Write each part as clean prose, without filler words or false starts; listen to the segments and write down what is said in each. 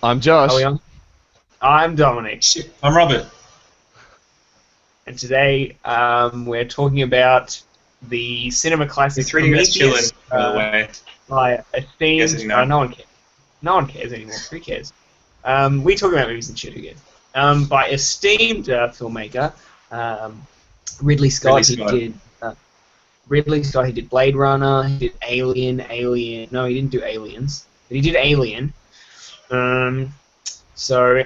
I'm Josh. Are we on? I'm Dominic, Shit, I'm Robert. and today we're talking about the cinema The classic 3DS chilling, Prometheus by the way. by esteemed. Guessing no. No one cares. No one cares anymore. Who cares? We talk about movies and shit again. By esteemed filmmaker Ridley Scott. Ridley Scott. He did Blade Runner. He did Alien. No, he didn't do Aliens, but he did Alien. So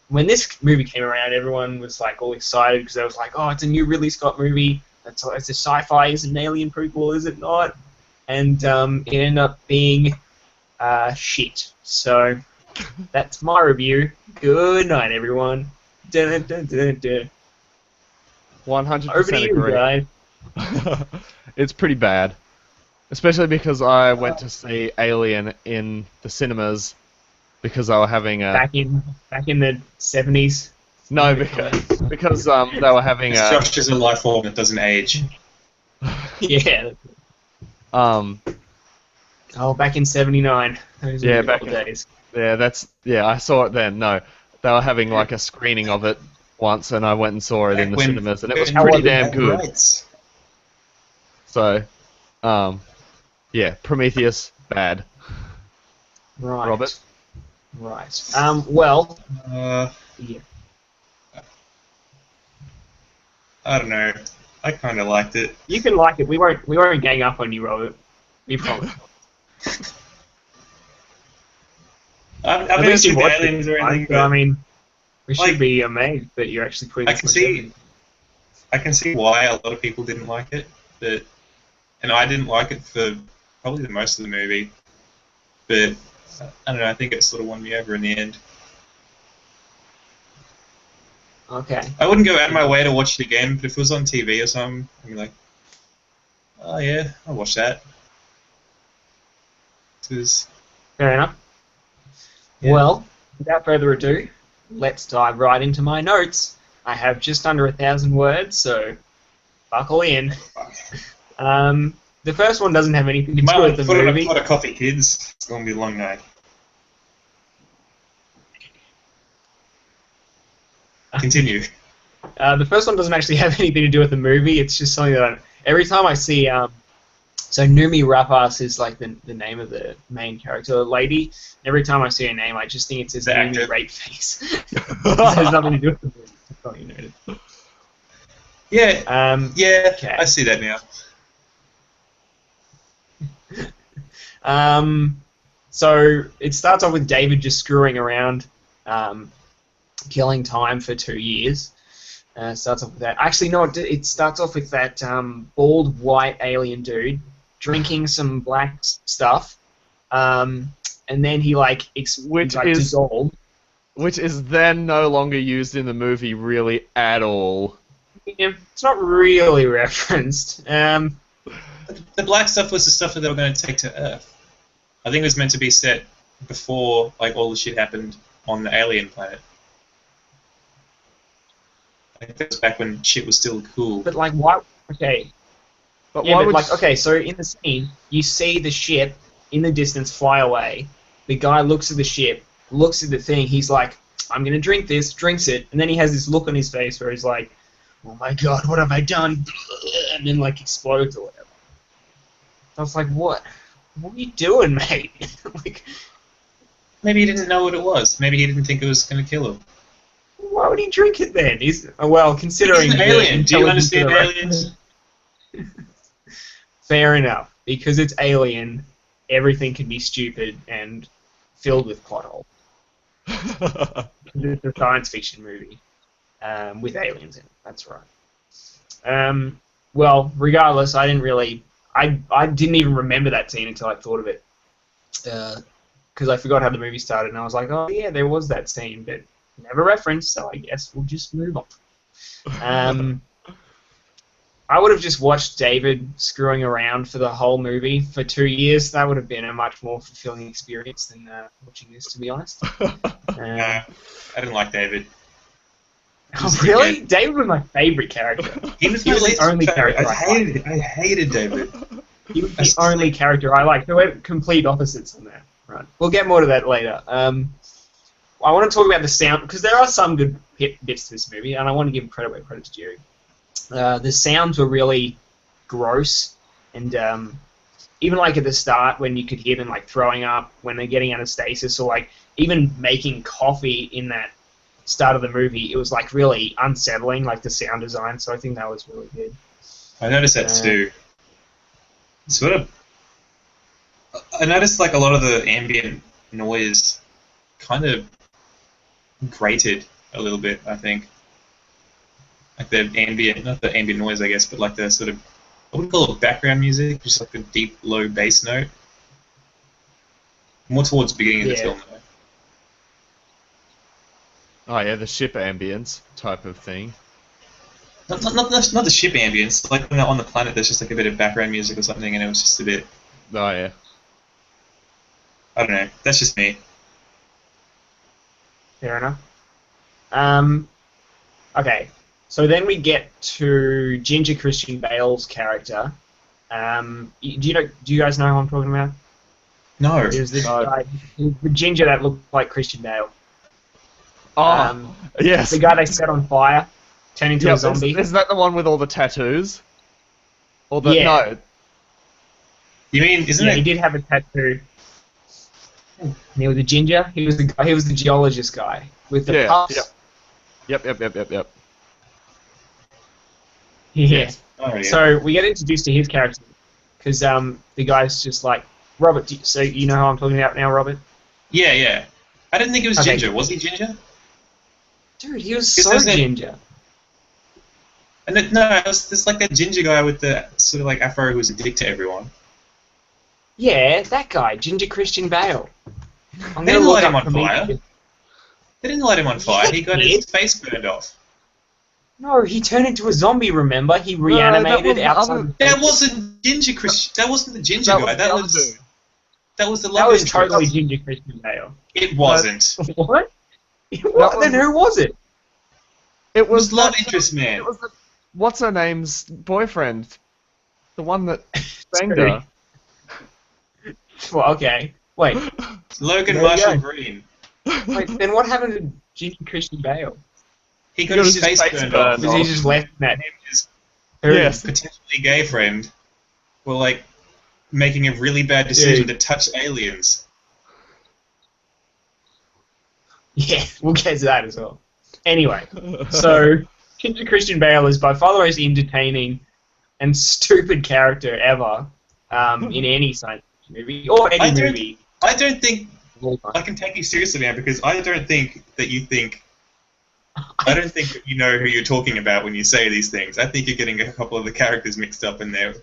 when this movie came around, everyone was like all excited because they was like, "Oh, it's a new Ridley Scott movie. It's a sci-fi. Is it an Alien prequel? Is it not?" And it ended up being shit. So that's my review. Good night, everyone. Dun, dun, dun, dun. 100% Over to you, agree. guys. It's pretty bad. Especially because I went to see Alien in the cinemas because they were having a... Back in the 70s. No, because they were having a... Josh is a life form that doesn't age. Yeah. Um, Oh, back in '79. Those Yeah, were the back old in- days. yeah, I saw it then. No, they were having like a screening of it once, and I went and saw it in the When- cinemas, and it was when pretty we damn had good. rights. So, yeah, Prometheus, bad. Right. Robert? Right. Well. Yeah. I don't know. I kind of liked it. You can like it. We won't gang up on you, Robert. We promise. I've At never least you seen the watched aliens it. or anything, I but mean, we like, should be amazed that you're actually putting I this can much see- effort. I can see why a lot of people didn't like it. And I didn't like it for probably the most of the movie. But I don't know. I think it sort of won me over in the end. Okay. I wouldn't go out of my way to watch it again, but if it was on TV or something, I'd be like, oh yeah, I'll watch that. Because Fair enough. Yeah. Well, without further ado, let's dive right into my notes. I have just under 1,000 words, so buckle in. The first one doesn't have anything to you might do want with to the put on a movie. pot of coffee, kids. It's going to be a long night. Continue. The first one doesn't actually have anything to do with the movie. It's just something that every time I see, so Numi Rapace is like the name of the main character, the lady. Every time I see her name, I just think it says The Numi actor. Rape Face. It has nothing to do with the movie. That's all you noted. Yeah, yeah, Okay. I see that now. So it starts off with David just screwing around, killing time for 2 years. Starts off with that. Actually, no, it starts off with that bald white alien dude drinking some black stuff, and then he dissolved. Which is then no longer used in the movie really at all. Yeah, it's not really referenced. The black stuff was the stuff that they were going to take to Earth. I think it was meant to be set before like all the shit happened on the alien planet. I think that was back when shit was still cool. But like, why? Okay. But Yeah, why but would like, okay, so in the scene, you see the ship in the distance fly away. The guy looks at the ship, looks at the thing. He's like, "I'm gonna drink this," drinks it, and then he has this look on his face where he's like, "Oh my god, what have I done?" And then like explodes or whatever. I was like, "What? What are you doing, mate?" Like, Maybe he didn't know what it was. Maybe he didn't think it was going to kill him. why would he drink it then? Well, considering He's an the alien. Do you intelligence of understand the aliens? Fair enough. Because it's Alien, everything can be stupid and filled with plot holes. It's a science fiction movie with aliens in it. That's right. Well, regardless, I didn't even remember that scene until I thought of it. Because I forgot how the movie started, and I was like, oh yeah, there was that scene, but never referenced, so I guess we'll just move on. I would have just watched David screwing around for the whole movie for 2 years. That would have been a much more fulfilling experience than watching this, to be honest. Nah, I didn't like David. Oh, really? David was my favourite character. He was He was the only character I I hated David. He was the only character I liked. So we're complete opposites on that. Right. We'll get more to that later. I want to talk about the sound, because there are some good bits to this movie, and I want to give credit where credit's due. The sounds were really gross, and even like at the start when you could hear them like throwing up when they're getting out of stasis, or like even making coffee in that start of the movie, it was like really unsettling, like the sound design. So I think that was really good. I noticed that too. Sort of. I noticed like a lot of the ambient noise kind of grated a little bit. I think, like the ambient, not the ambient noise, I guess, but like the sort of, I wouldn't call it background music, just like a deep, low bass note. More towards the beginning of the film, though. Oh yeah, the ship ambience type of thing. Not the ship ambience. Like when they're on the planet, there's just like a bit of background music or something, and it was just a bit. Oh yeah. I don't know. That's just me. Fair enough. Okay, so then we get to Ginger Christian Bale's character. Do you guys know who I'm talking about? No. It was this guy, the ginger that looked like Christian Bale. Yes. The guy they set on fire, turned into a zombie. Is that the one with all the tattoos? Or the Yeah. no? You mean, isn't Yeah, it? he did have a tattoo. And he was a ginger. He was the guy. He was the geologist guy with the puffs. Yep. Yeah. Oh, yeah. So we get introduced to his character because the guy's just like, Robert. So you know who I'm talking about now, Robert? Yeah. I didn't think it was Okay. Ginger. Was he Ginger? Dude, he was Because so there's a- ginger. And no, it was this like that ginger guy with the sort of like afro who was a dick to everyone. Yeah, that guy, Ginger Christian Bale. I'm They gonna didn't look light him up on fire. Prometheus. They didn't light him on fire. Yeah, He got they his did. face burned off. No, he turned into a zombie. Remember, he reanimated was outside. the other- That wasn't Ginger Christian. That wasn't the ginger guy. the other was dude. that was the love That was interest. totally Ginger Christian Bale. It wasn't. What? was- Then who was it? It It was love that- interest man. It was what's her name's boyfriend? The one that banged Sorry. her. Well, okay. Wait. Logan There you Marshall go. Green. Wait. Then what happened to Ginger Christian Bale? He got his face burned off. Was he just left in that? Him and his Yes. potentially gay friend were like making a really bad decision Dude. to touch aliens. Yeah, we'll get to that as well. Anyway, so Ginger Christian Bale is by far the most entertaining and stupid character ever in any science fiction movie or any movie. I don't think I can take you seriously now because I don't think that you think. I don't think that you know who you're talking about when you say these things. I think you're getting a couple of the characters mixed up in there.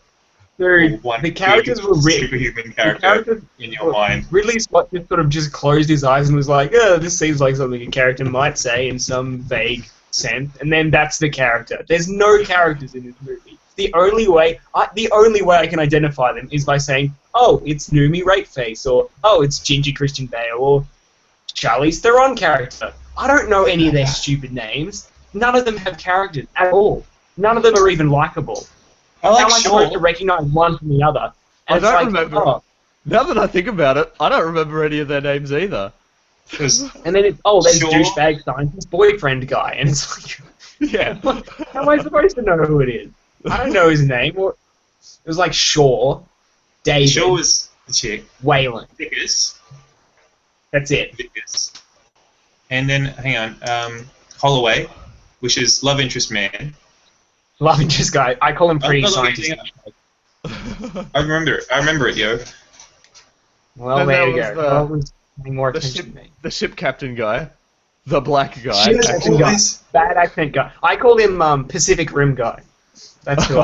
Dude, One the characters were written. superhuman character in your mind. Ridley Scott just sort of just closed his eyes and was like, "Oh, this seems like something a character might say in some vague sense," and then that's the character. There's no characters in this movie. The only way I can identify them is by saying, "Oh, it's Noomi Rateface," or "Oh, it's Ginger Christian Bale," or Charlize Theron character. I don't know any of their stupid names. None of them have characters at all. None of them are even likable. I like How am I supposed to Shaw. recognize one from the other? I And don't it's like, remember. oh. Now that I think about it, I don't remember any of their names either. 'Cause And then it's, oh, there's Sure. douchebag scientist boyfriend guy. And it's like, Yeah. how am I supposed to know who it is? I don't know his name. Or, it was like Shaw, David, Shaw was the chick. Wayland. Vickers. That's it. Vickers. And then, hang on, Holloway, which is love interest man. Love interest guy. I call him pretty not scientist. looking I remember it, yo. Well, Then there there you was go. the- Well, it was paying more The attention ship, to me. the ship captain guy, the black guy. Ship captain guy. Always- Bad accent guy. I call him Pacific Rim guy. That's who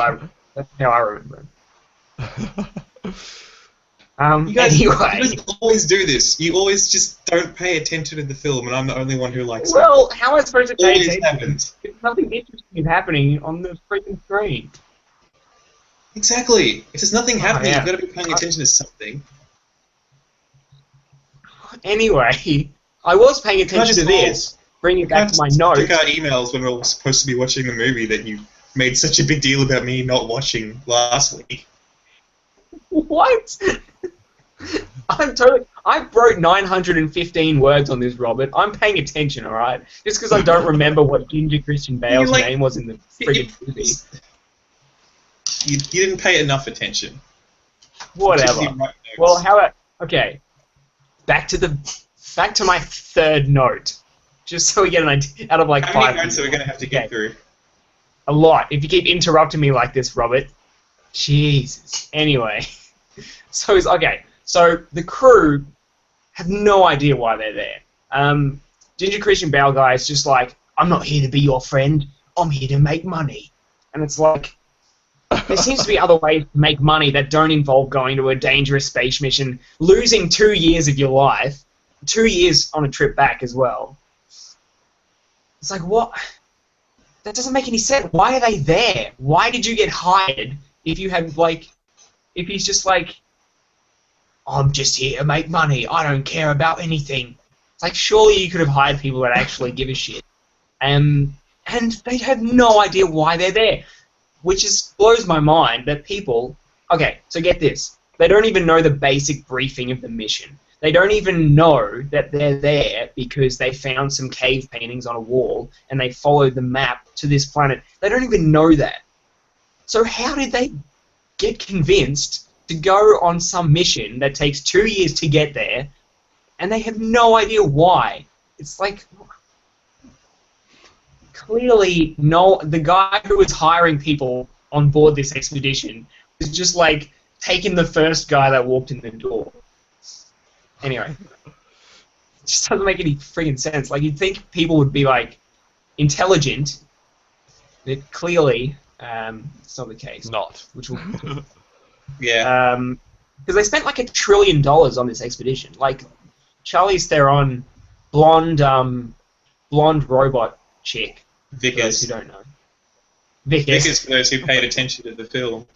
that's how I remember him. You guys, Anyway. you guys always do this. You always just don't pay attention to the film, and I'm the only one who likes it. Well, how am I supposed to It pay always attention? happens. If nothing interesting is happening on the freaking screen. Exactly. If there's nothing happening, yeah. you've got to be paying attention to something. Anyway, I was paying attention just to this. Bring it back to my notes. Took our emails when we were supposed to be watching the movie that you made such a big deal about me not watching last week. What? I wrote 915 words on this, Robert. I'm paying attention, all right? Just because I don't remember what Ginger Christian Bale's name was in the friggin' movie. You didn't pay enough attention. Whatever. Well, how about okay? Back to my third note, just so we get an idea out of like How 5. many notes are we going to have to get through? A lot. If you keep interrupting me like this, Robert. Jesus. Anyway, so it's okay. So the crew have no idea why they're there. Ginger Christian Bale guy is just like, I'm not here to be your friend. I'm here to make money. And it's like, there seems to be other ways to make money that don't involve going to a dangerous space mission, losing 2 years of your life, 2 years on a trip back as well. It's like, what? That doesn't make any sense. Why are they there? Why did you get hired if you had, like, if he's just like, I'm just here to make money. I don't care about anything. It's like, surely you could have hired people that actually give a shit. And they have no idea why they're there. Which just blows my mind that people... Okay, so get this. They don't even know the basic briefing of the mission. They don't even know that they're there because they found some cave paintings on a wall and they followed the map to this planet. They don't even know that. So how did they get convinced to go on some mission that takes 2 years to get there and they have no idea why? It's like... Clearly, the guy who was hiring people on board this expedition was just like taking the first guy that walked in the door. Anyway, it just doesn't make any friggin' sense. Like, you'd think people would be like intelligent, but clearly it's not the case. Not. Which will, Yeah. because they spent like $1 trillion on this expedition. Like, Charlize Theron, blonde robot chick. For those who Vickers. don't know. Vickers. Vickers for those who paid attention to the film.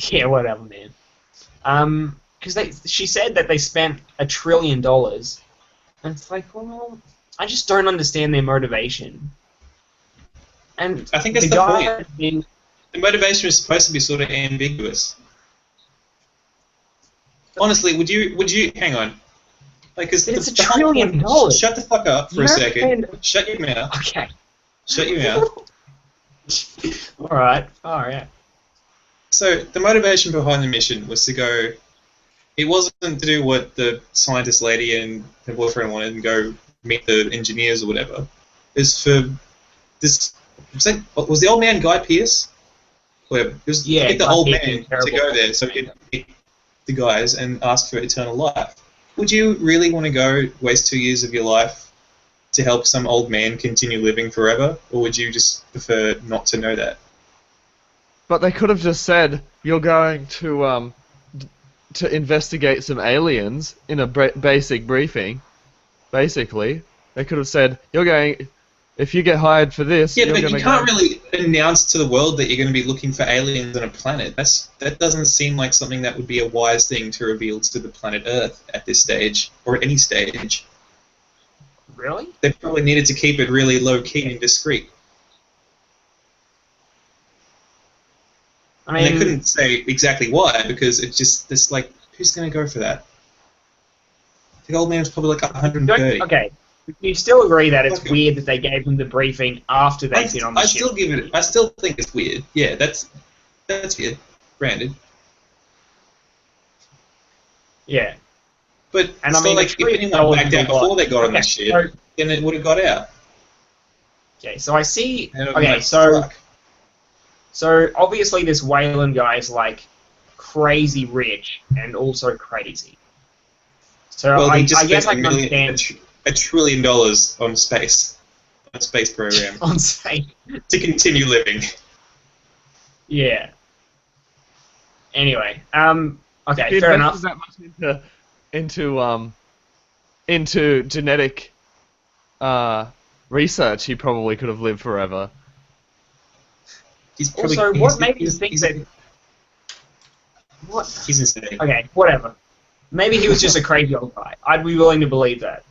Yeah, whatever, man. Because she said that they spent $1 trillion, and it's like, well, I just don't understand their motivation. And I think that's the guy point. The motivation is supposed to be sort of ambiguous. Honestly, would you hang on? Like, it's $1 trillion. Shut the fuck up for a second. Shut your mouth. Okay. Shut your mouth. Alright. Alright. So, the motivation behind the mission was to go... It wasn't to do what the scientist lady and her boyfriend wanted and go meet the engineers or whatever. It's for this... Was the old man Guy Pearce? It was to get the old man to go there so he could meet the guys and ask for eternal life. Would you really want to go waste 2 years of your life to help some old man continue living forever, or would you just prefer not to know that? But they could have just said, you're going to investigate some aliens in a basic briefing. Basically, they could have said, you're going... If you get hired for this, yeah, but you can't really announce to the world that you're going to be looking for aliens on a planet. That doesn't seem like something that would be a wise thing to reveal to the planet Earth at this stage, or at any stage. Really? They probably needed to keep it really low-key and discreet. I mean, And they couldn't say exactly why, because it's like, who's going to go for that? The old man's probably like 130. Okay. You still agree that it's weird that they gave them the briefing after they've been on the ship? I still think it's weird. Yeah, that's weird. Granted. Yeah. But and still, like, if anyone backed out before they got on that ship, then it would have got out. Okay, so I see... Okay, so obviously this Wayland guy is, like, crazy rich and also crazy. So well, I just guess I can understand... $1 trillion on space. On a space program. On space. To continue living. Yeah. Anyway, okay, If he fair enough. that much into genetic research, he probably could have lived forever. What made you think that... What? He's insane. Okay, whatever. Maybe he was just a crazy old guy. I'd be willing to believe that.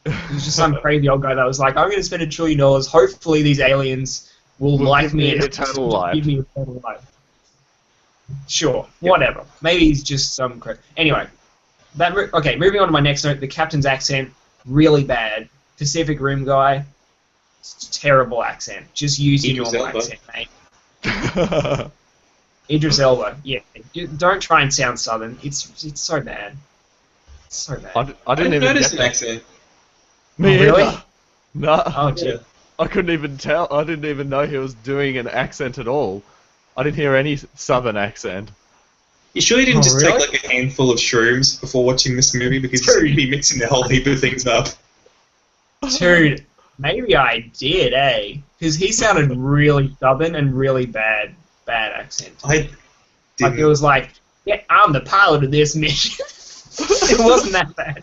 He was just some crazy old guy that was like, I'm going to spend $1 trillion. Hopefully these aliens will like me and eternal life. give me eternal life. Sure, whatever. Maybe he's just some... Anyway, Okay, moving on to my next note. The captain's accent, really bad. Pacific Rim guy, terrible accent. Just use your Idris normal Elba. accent, mate. Idris Elba, yeah. Don't try and sound southern. It's so bad. It's so bad. I didn't even notice get an that. accent. Me Oh, really? either. No, Oh, gee. Yeah. I couldn't even tell. I didn't even know he was doing an accent at all. I didn't hear any southern accent. You sure you didn't Oh, just really? take like a handful of shrooms before watching this movie because Dude. you'd be mixing a whole heap of things up? Dude, maybe I did, eh? Because he sounded really southern and really bad accent. I Like, didn't. it was like, yeah, I'm the pilot of this mission. It wasn't that bad.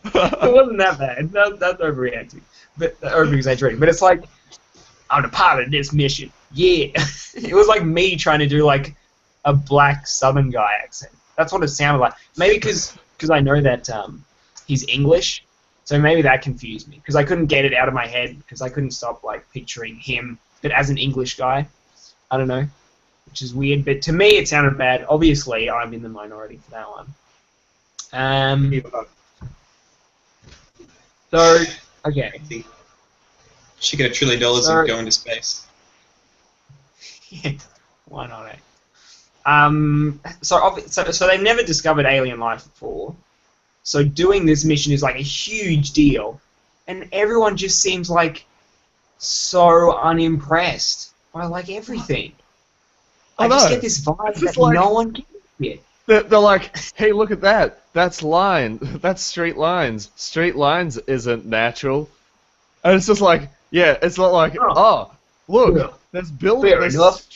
It wasn't that bad. That's overreacting. But over-exaggerating. But it's like, I'm the pilot of this mission. Yeah. It was like me trying to do like a black southern guy accent. That's what it sounded like. Maybe because I know that he's English, so maybe that confused me. Because I couldn't get it out of my head because I couldn't stop like picturing him, but as an English guy. I don't know. Which is weird, but to me it sounded bad. Obviously, I'm in the minority for that one. So, okay. She get $1 trillion and go into space. Yeah, why not, eh? So they've never discovered alien life before. So doing this mission is like a huge deal. And everyone just seems like so unimpressed by like everything. I just get this vibe that like, no one gives a shit. They're like, hey, look at that. That's That's straight lines. Straight lines isn't natural. And it's just like, yeah, it's not like, oh look, Yeah. there's Fair enough.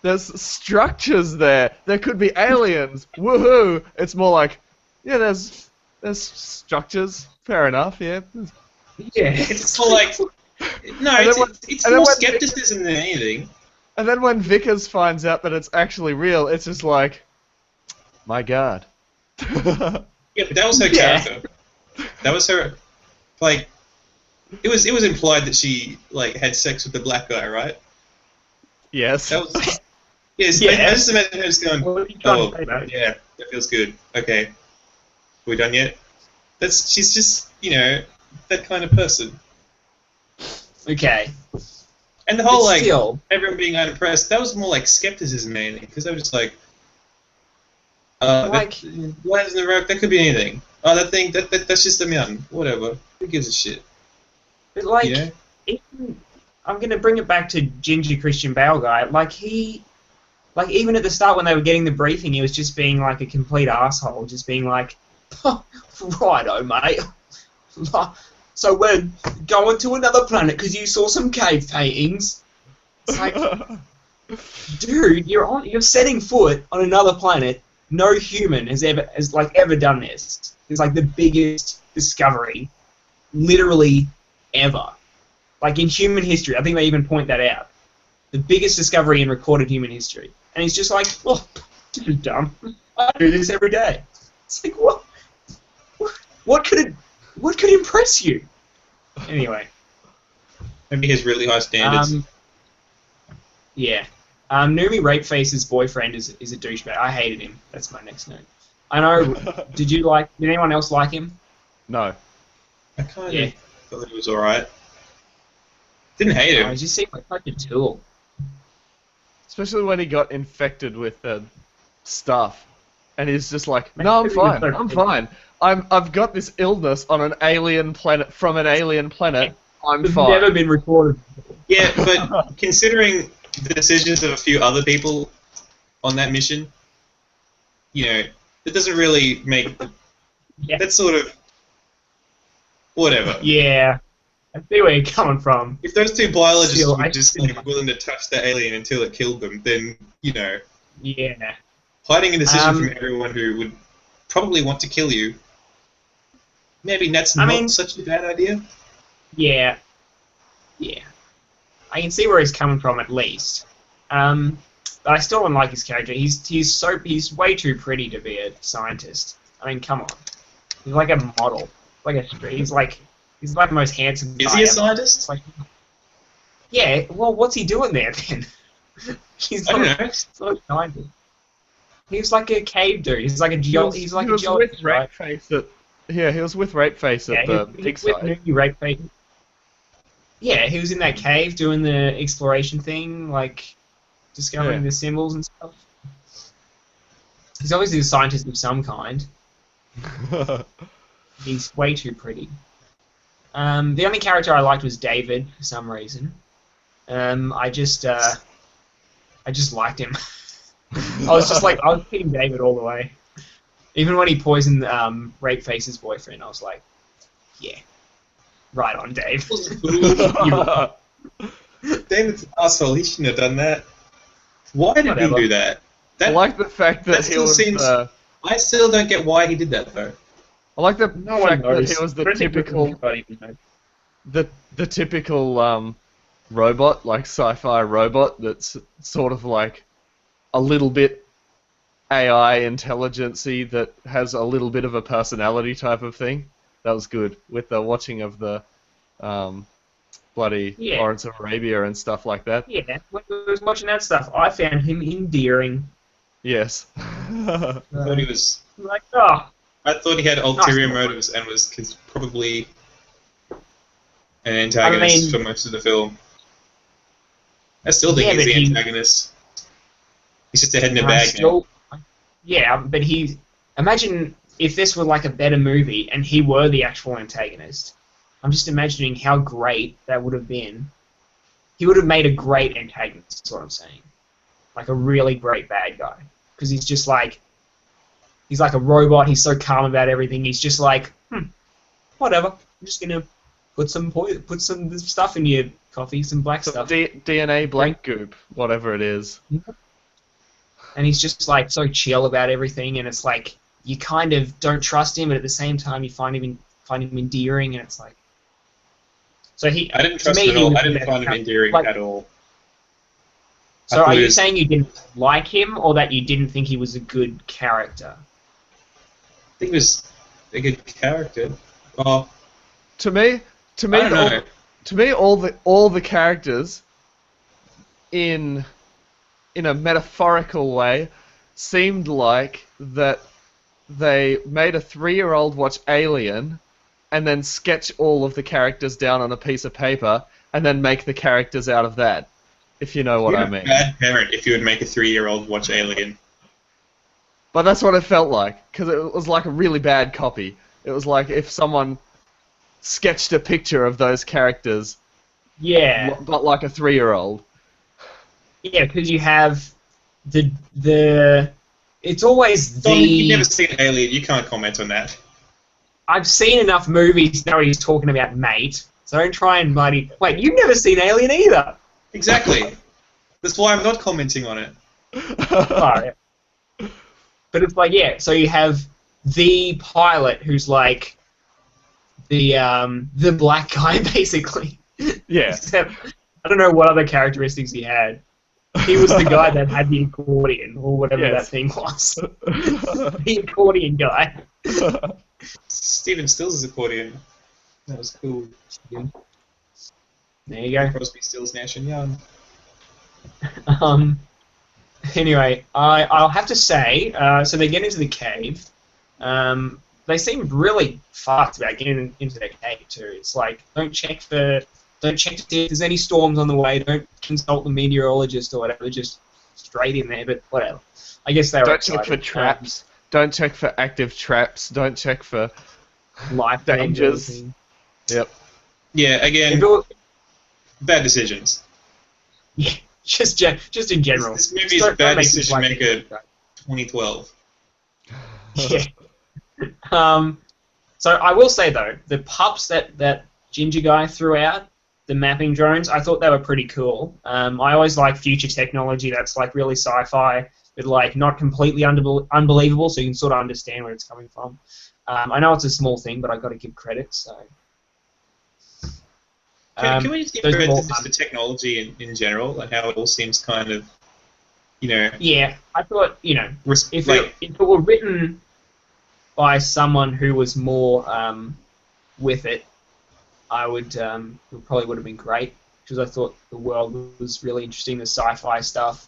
there's structures there. There could be aliens. Woohoo! It's more like, yeah, there's structures. Fair enough. Yeah. Yeah. It's like, no, And then it's and then more when- skepticism than anything. And then when Vickers finds out that it's actually real, it's just like, my God. Yeah, but that was her Yeah. character. That was her, like, it was implied that she like had sex with the black guy, right? Yes. That was yes. Yeah. I just imagine her just going, What are you trying oh to say, mate? yeah, that feels good. Okay, are we done yet? She's just that kind of person. Okay. And the whole But like still, everyone being unimpressed, that was more like skepticism mainly because they were just like, Like- why isn't the rope? That could be anything. Oh, that's just a mountain. Whatever. Who gives a shit? but like, You know? even, I'm gonna bring it back to Ginger Christian Bale guy. Like even at the start when they were getting the briefing, he was just being like a complete asshole, just being like, righto, mate. So we're going to another planet because you saw some cave paintings. It's like, dude, you're setting foot on another planet. No human has ever done this. It's like the biggest discovery, literally ever. Like in human history, I think they even point that out. The biggest discovery in recorded human history. And he's just like, oh, this is dumb. I do this every day. It's like, what? What could impress you? Anyway. Maybe he has really high standards. Yeah. Noomi Rapeface's boyfriend is a douchebag. I hated him. That's my next note. I know. Did anyone else like him? No. I kind Yeah. of thought it was alright. Didn't hate him. He just seemed like such a tool. Especially when he got infected with stuff. And he's just like, Man, no, I'm he was fine. so I'm big. fine. I've got this illness on an alien planet from an alien planet. I'm It's fine. never been recorded. Yeah, but considering the decisions of a few other people on that mission, it doesn't really make... Yeah. That's sort of... Whatever. Yeah. I see where you're coming from. If those two biologists Still, were I just think- willing to touch the alien until it killed them, then, Yeah. hiding a decision Um, from everyone who would probably want to kill you, maybe that's I not mean- such a bad idea. Yeah. Yeah. I can see where he's coming from at least. But I still don't like his character. He's way too pretty to be a scientist. I mean, come on. He's like a model. He's like the most handsome guy Is he a ever. scientist? It's like, yeah, well, what's he doing there then? He's I not, don't know. he's not a scientist. He's like a cave dude. He's like a he's like he a was geologist, with right? Rapeface at he was with Rapeface Yeah, at the he big was with site. New Rape. Yeah, he was in that cave doing the exploration thing, like discovering Yeah. the symbols and stuff. He's obviously a scientist of some kind. He's way too pretty. The only character I liked was David for some reason. I just liked him. I was just like, I was picking David all the way. Even when he poisoned Rapeface's boyfriend, I was like, yeah, right on, Dave. David's an asshole. He shouldn't have done that. Why did Whatever. he do that? I like the fact that he still was. seems. I still don't get why he did that though. I like the No one fact that knows. he was the I don't think typical anybody knows. the typical robot, like sci-fi robot that's sort of like a little bit AI intelligence-y that has a little bit of a personality type of thing. That was good with the watching of the bloody Yeah. Lawrence of Arabia and stuff like that. Yeah, when I was watching that stuff, I found him endearing. Yes. I thought he was. Like, oh, I thought he had ulterior Nice. motives and was probably an antagonist for most of the film. I still think Yeah, he's but the he- antagonist. He's just a head in a I bag now. still, yeah, but imagine if this were like a better movie and he were the actual antagonist. I'm just imagining how great that would have been. He would have made a great antagonist, is what I'm saying. Like a really great bad guy. Because he's just like, he's like a robot, he's so calm about everything, he's just like, whatever, I'm just gonna put some stuff in your coffee, some black Some stuff. DNA black goop, whatever it is. And he's just like so chill about everything, and it's like you kind of don't trust him, but at the same time you find him endearing, and it's like. So he. I didn't to trust me, him he at all. was I didn't the find him best endearing like- at all. So I thought are he you was- saying you didn't like him, or that you didn't think he was a good character? I think he was a good character. Well, To me, I don't know. all the characters in a metaphorical way seemed like that they made a 3-year-old watch Alien and then sketch all of the characters down on a piece of paper and then make the characters out of that, if you know what You're I a mean. bad parent if you would make a 3-year-old watch Alien. But that's what it felt like, because it was like a really bad copy. It was like if someone sketched a picture of those characters, Yeah, but like a 3-year-old. yeah, because you have the. It's always Tom, you've never the. seen Alien. You can't comment on that. I've seen enough movies to know he's talking about mate. So don't try and bloody. Wait, you've never seen Alien either. Exactly. That's why I'm not commenting on it. Alright. But it's like, yeah, so you have the pilot who's like the black guy basically. Yeah. Except I don't know what other characteristics he had. He was the guy that had the accordion or whatever Yes. that thing was. The accordion guy. Steven Stills' accordion. That was cool. There you go. Crosby, Stills, Nash and Young. Anyway, I'll have to say, so they get into the cave. They seem really fucked about getting into their cave too. It's like don't check to see if there's any storms on the way. Don't consult the meteorologist or whatever. Just straight in there. But whatever. I guess they were Don't check excited. for traps. Don't check for active traps. Don't check for Life dangers. thing. Yep. Yeah, again, If it was- bad decisions. Yeah, just in general. This movie Just is a don't bad make this decision like- maker 2012. Yeah. So I will say though, the pups that Ginger guy threw out, the mapping drones, I thought they were pretty cool. I always like future technology that's like really sci-fi, but like not completely unbelievable, so you can sort of understand where it's coming from. I know it's a small thing, but I got to give credit. So. Can we just give those credit small to just the technology in general, like how it all seems kind of, you know, Yeah, I thought if like, it were written by someone who was more with it, I would it probably would have been great because I thought the world was really interesting, the sci-fi stuff.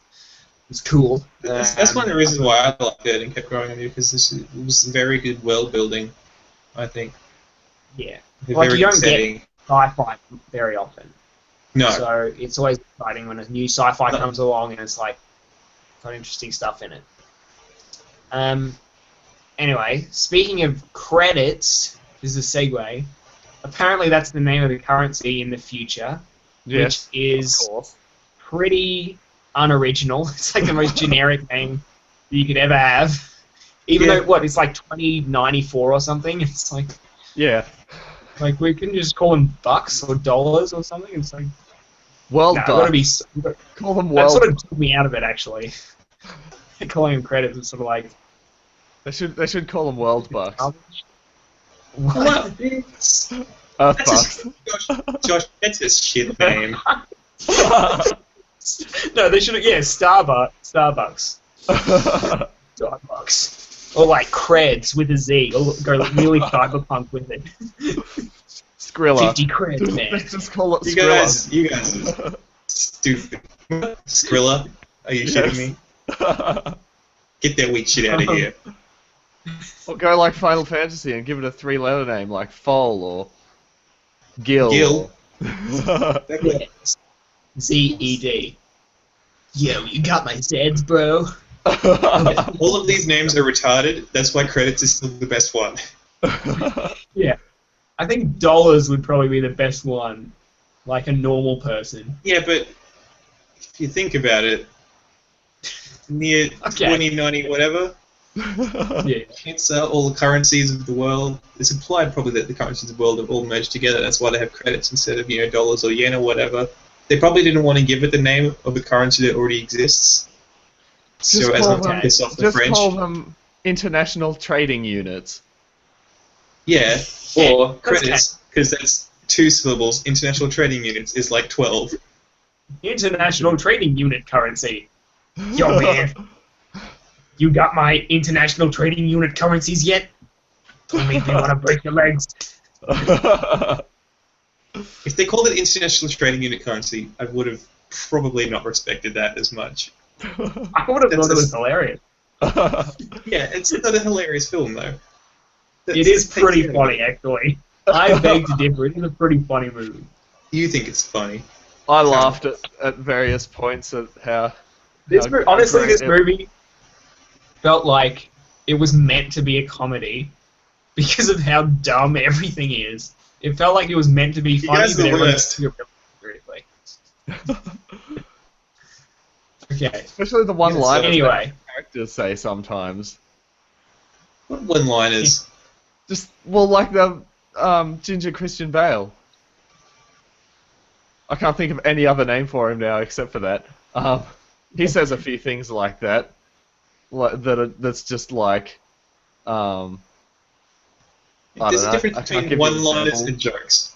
was cool. That's one of the reasons why I liked it and kept growing on it, because it was very good world building, I think. Yeah. A Like, very you good don't setting. get sci-fi very often. No. So it's always exciting when a new sci-fi comes along and it's like got interesting stuff in it. Anyway, speaking of credits, this is a segue. Apparently, that's the name of the currency in the future, Yes, which is of course. pretty unoriginal. It's like the most generic name you could ever have. Even Yeah. though it's like 2094 or something. It's Yeah. like we can just call them bucks or dollars or something. It's like World no, bucks. gotta be. Call them That world. sort of took me out of it actually. Calling them credits was sort of like They should call them world bucks. what? It's, Earth that's bucks. Josh, that's a shit name. No, they should have. Yeah, Starbucks. Starbucks. Or like creds with a Z. Or go really cyberpunk with it. Skrilla. 50 creds, man. Let's just call it You Skrilla. guys are stupid. Skrilla? Are you shitting me? Get that weak shit out of here. Or go like Final Fantasy and give it a 3-letter name like Fol or Gil. Gil. Yeah. Z-E-D. Yo, you got my Zeds, bro. All of these names are retarded. That's why credits is still the best one. Yeah. I think dollars would probably be the best one. Like a normal person. Yeah, but if you think about it, near 2090 whatever, Yeah. it's all the currencies of the world. It's implied probably that the currencies of the world have all merged together. That's why they have credits instead of dollars or yen or whatever. They probably didn't want to give it the name of the currency that already exists. So as not to piss off the Just French. call them international trading units. Yeah, or That's credits, because that's 2 syllables. International trading units is like 12. International trading unit currency. Yo, man. You got my international trading unit currencies yet? Don't make me want to break your legs. If they called it international trading unit currency, I would have probably not respected that as much. I would have thought it was hilarious. Yeah, it's not a hilarious film though. It is pretty funny, actually. I beg to differ. It is a pretty funny movie. You think it's funny? I laughed at various points at how. Honestly, great this it- movie felt like it was meant to be a comedy because of how dumb everything is. It felt like it was meant to be You funny, guys are but the everyone worst. took it really seriously. Okay. Especially the one-liners Anyway. that characters say sometimes. What one-liners? Just like the Ginger Christian Bale. I can't think of any other name for him now except for that. He says a few things like that. That's just like. There's a difference I can't between give you an one-liners example. and jokes.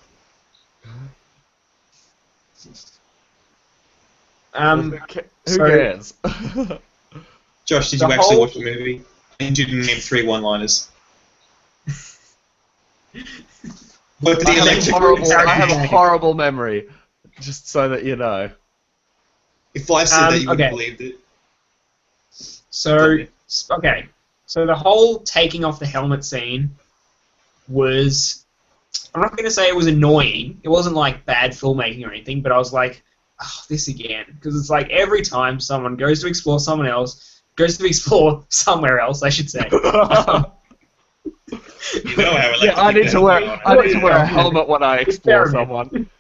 Who so- cares? Josh, did The you actually whole- watch the movie? And you didn't name 3 one-liners. What did I the have, electric I have a horrible memory, just so that you know. If I said that, you would have okay. believed it. So, okay. So the whole taking off the helmet scene was... I'm not going to say it was annoying. It wasn't like bad filmmaking or anything, but I was like, oh, this again. Because it's like every time someone goes to explore somewhere else, I should say. You know how Yeah, I need to wear a helmet when I explore Experiment. someone.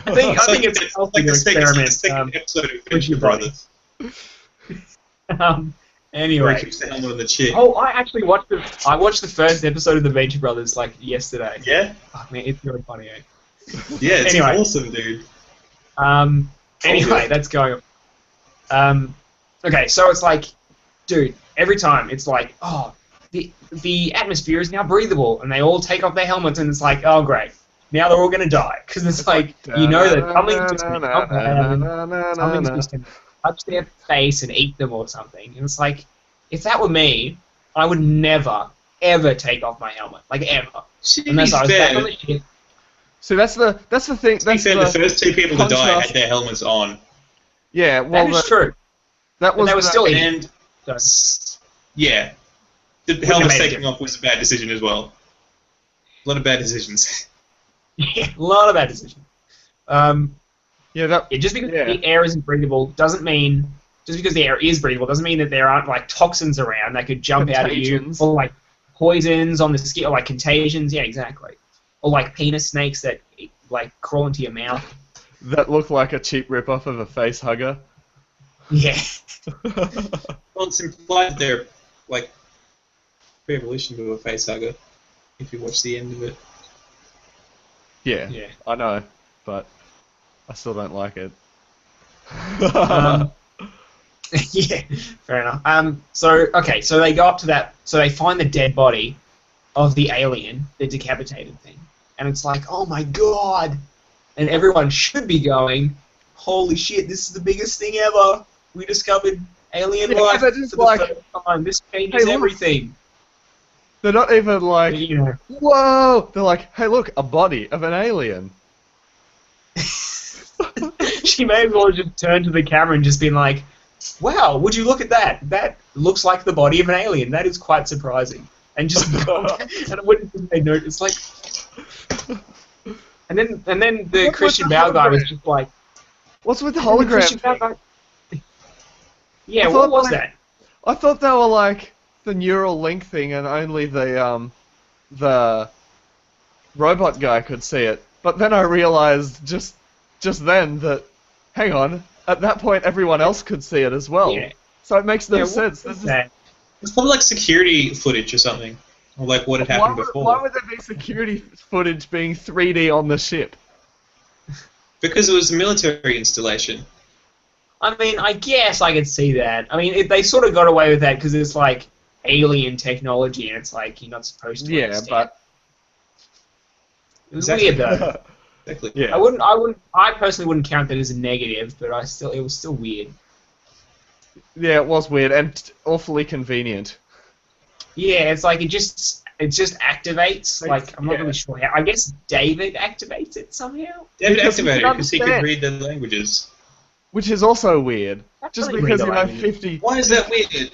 I think it's like the experiment. second episode of push Venture your body. Brothers. Where he Anyway. keeps the helmet on the chick. Oh, I actually watched the first episode of the Venture Brothers like yesterday. Yeah? Oh, man, it's really funny, eh? Yeah, it's Anyway. awesome, dude. Anyway, that's going on. Okay, so it's like, dude, every time it's like, oh, the atmosphere is now breathable, and they all take off their helmets, and it's like, oh, great. Now they're all going to die. Because it's like, you know that something's just going to touch their face and eat them or something. And it's like, if that were me, I would never, ever take off my helmet. Like, ever. Unless I was back on the ship. So that's the thing. To be That's fair, the first 2 people to die contrast- had their helmets on. Yeah, well, That is true. That But was they were still in. And So, yeah, the have helmet made a taking off was a bad decision as well. A lot of bad decisions. yeah, a lot of bad decisions. Yeah, Just because the air isn't breathable doesn't mean. Just because the air is breathable doesn't mean that there aren't like toxins around that could jump out at you, Contagions. or like poisons on the skin, or like contagions. Yeah, exactly. Or like penis snakes that like crawl into your mouth. that looked like a cheap rip-off of a face hugger. Yeah. Well, it's implied they're like pre-evolution to a face hugger. If you watch the end of it. Yeah, Yeah. I know, but I still don't like it. Yeah, fair enough. So they go up to that. So they find the dead body of the alien, the decapitated thing, and it's like, oh my god! And everyone should be going, holy shit! This is the biggest thing ever. We discovered alien life for the first time. This changes everything. They're not even like, You know. whoa! They're like, hey, look, a body of an alien. She may as well have just turned to the camera and just been like, wow, would you look at that? That looks like the body of an alien. That is quite surprising. And just and I wouldn't think they'd know. It's like, and then the What's Christian with the Bale guy was hologram? just like, What's with the and the Christian Bale hologram? guy- Yeah, I what thought was they- that? I thought they were like the neural link thing, and only the robot guy could see it. But then I realized just then that, hang on, at that point everyone else could see it as well. Yeah. So it makes no Yeah, sense. what This was is- that? It's probably like security footage or something, or like what had why, happened would, before. why would there be security footage being 3D on the ship? Because it was a military installation. I mean, I guess I could see that. I mean, they sort of got away with that because it's like alien technology, and it's like you're not supposed to. Yeah, understand. but It was Exactly. weird though. Exactly. yeah. I personally wouldn't count that as a negative, but it was still weird. Yeah, it was weird and awfully convenient. Yeah, it's like it just activates. Like I'm not Yeah. really sure how. I guess David activates it somehow. David Because he activated could it because he could understand. read the languages. Which is also weird. That's Just really because weird, you know though. 50... Why is that weird?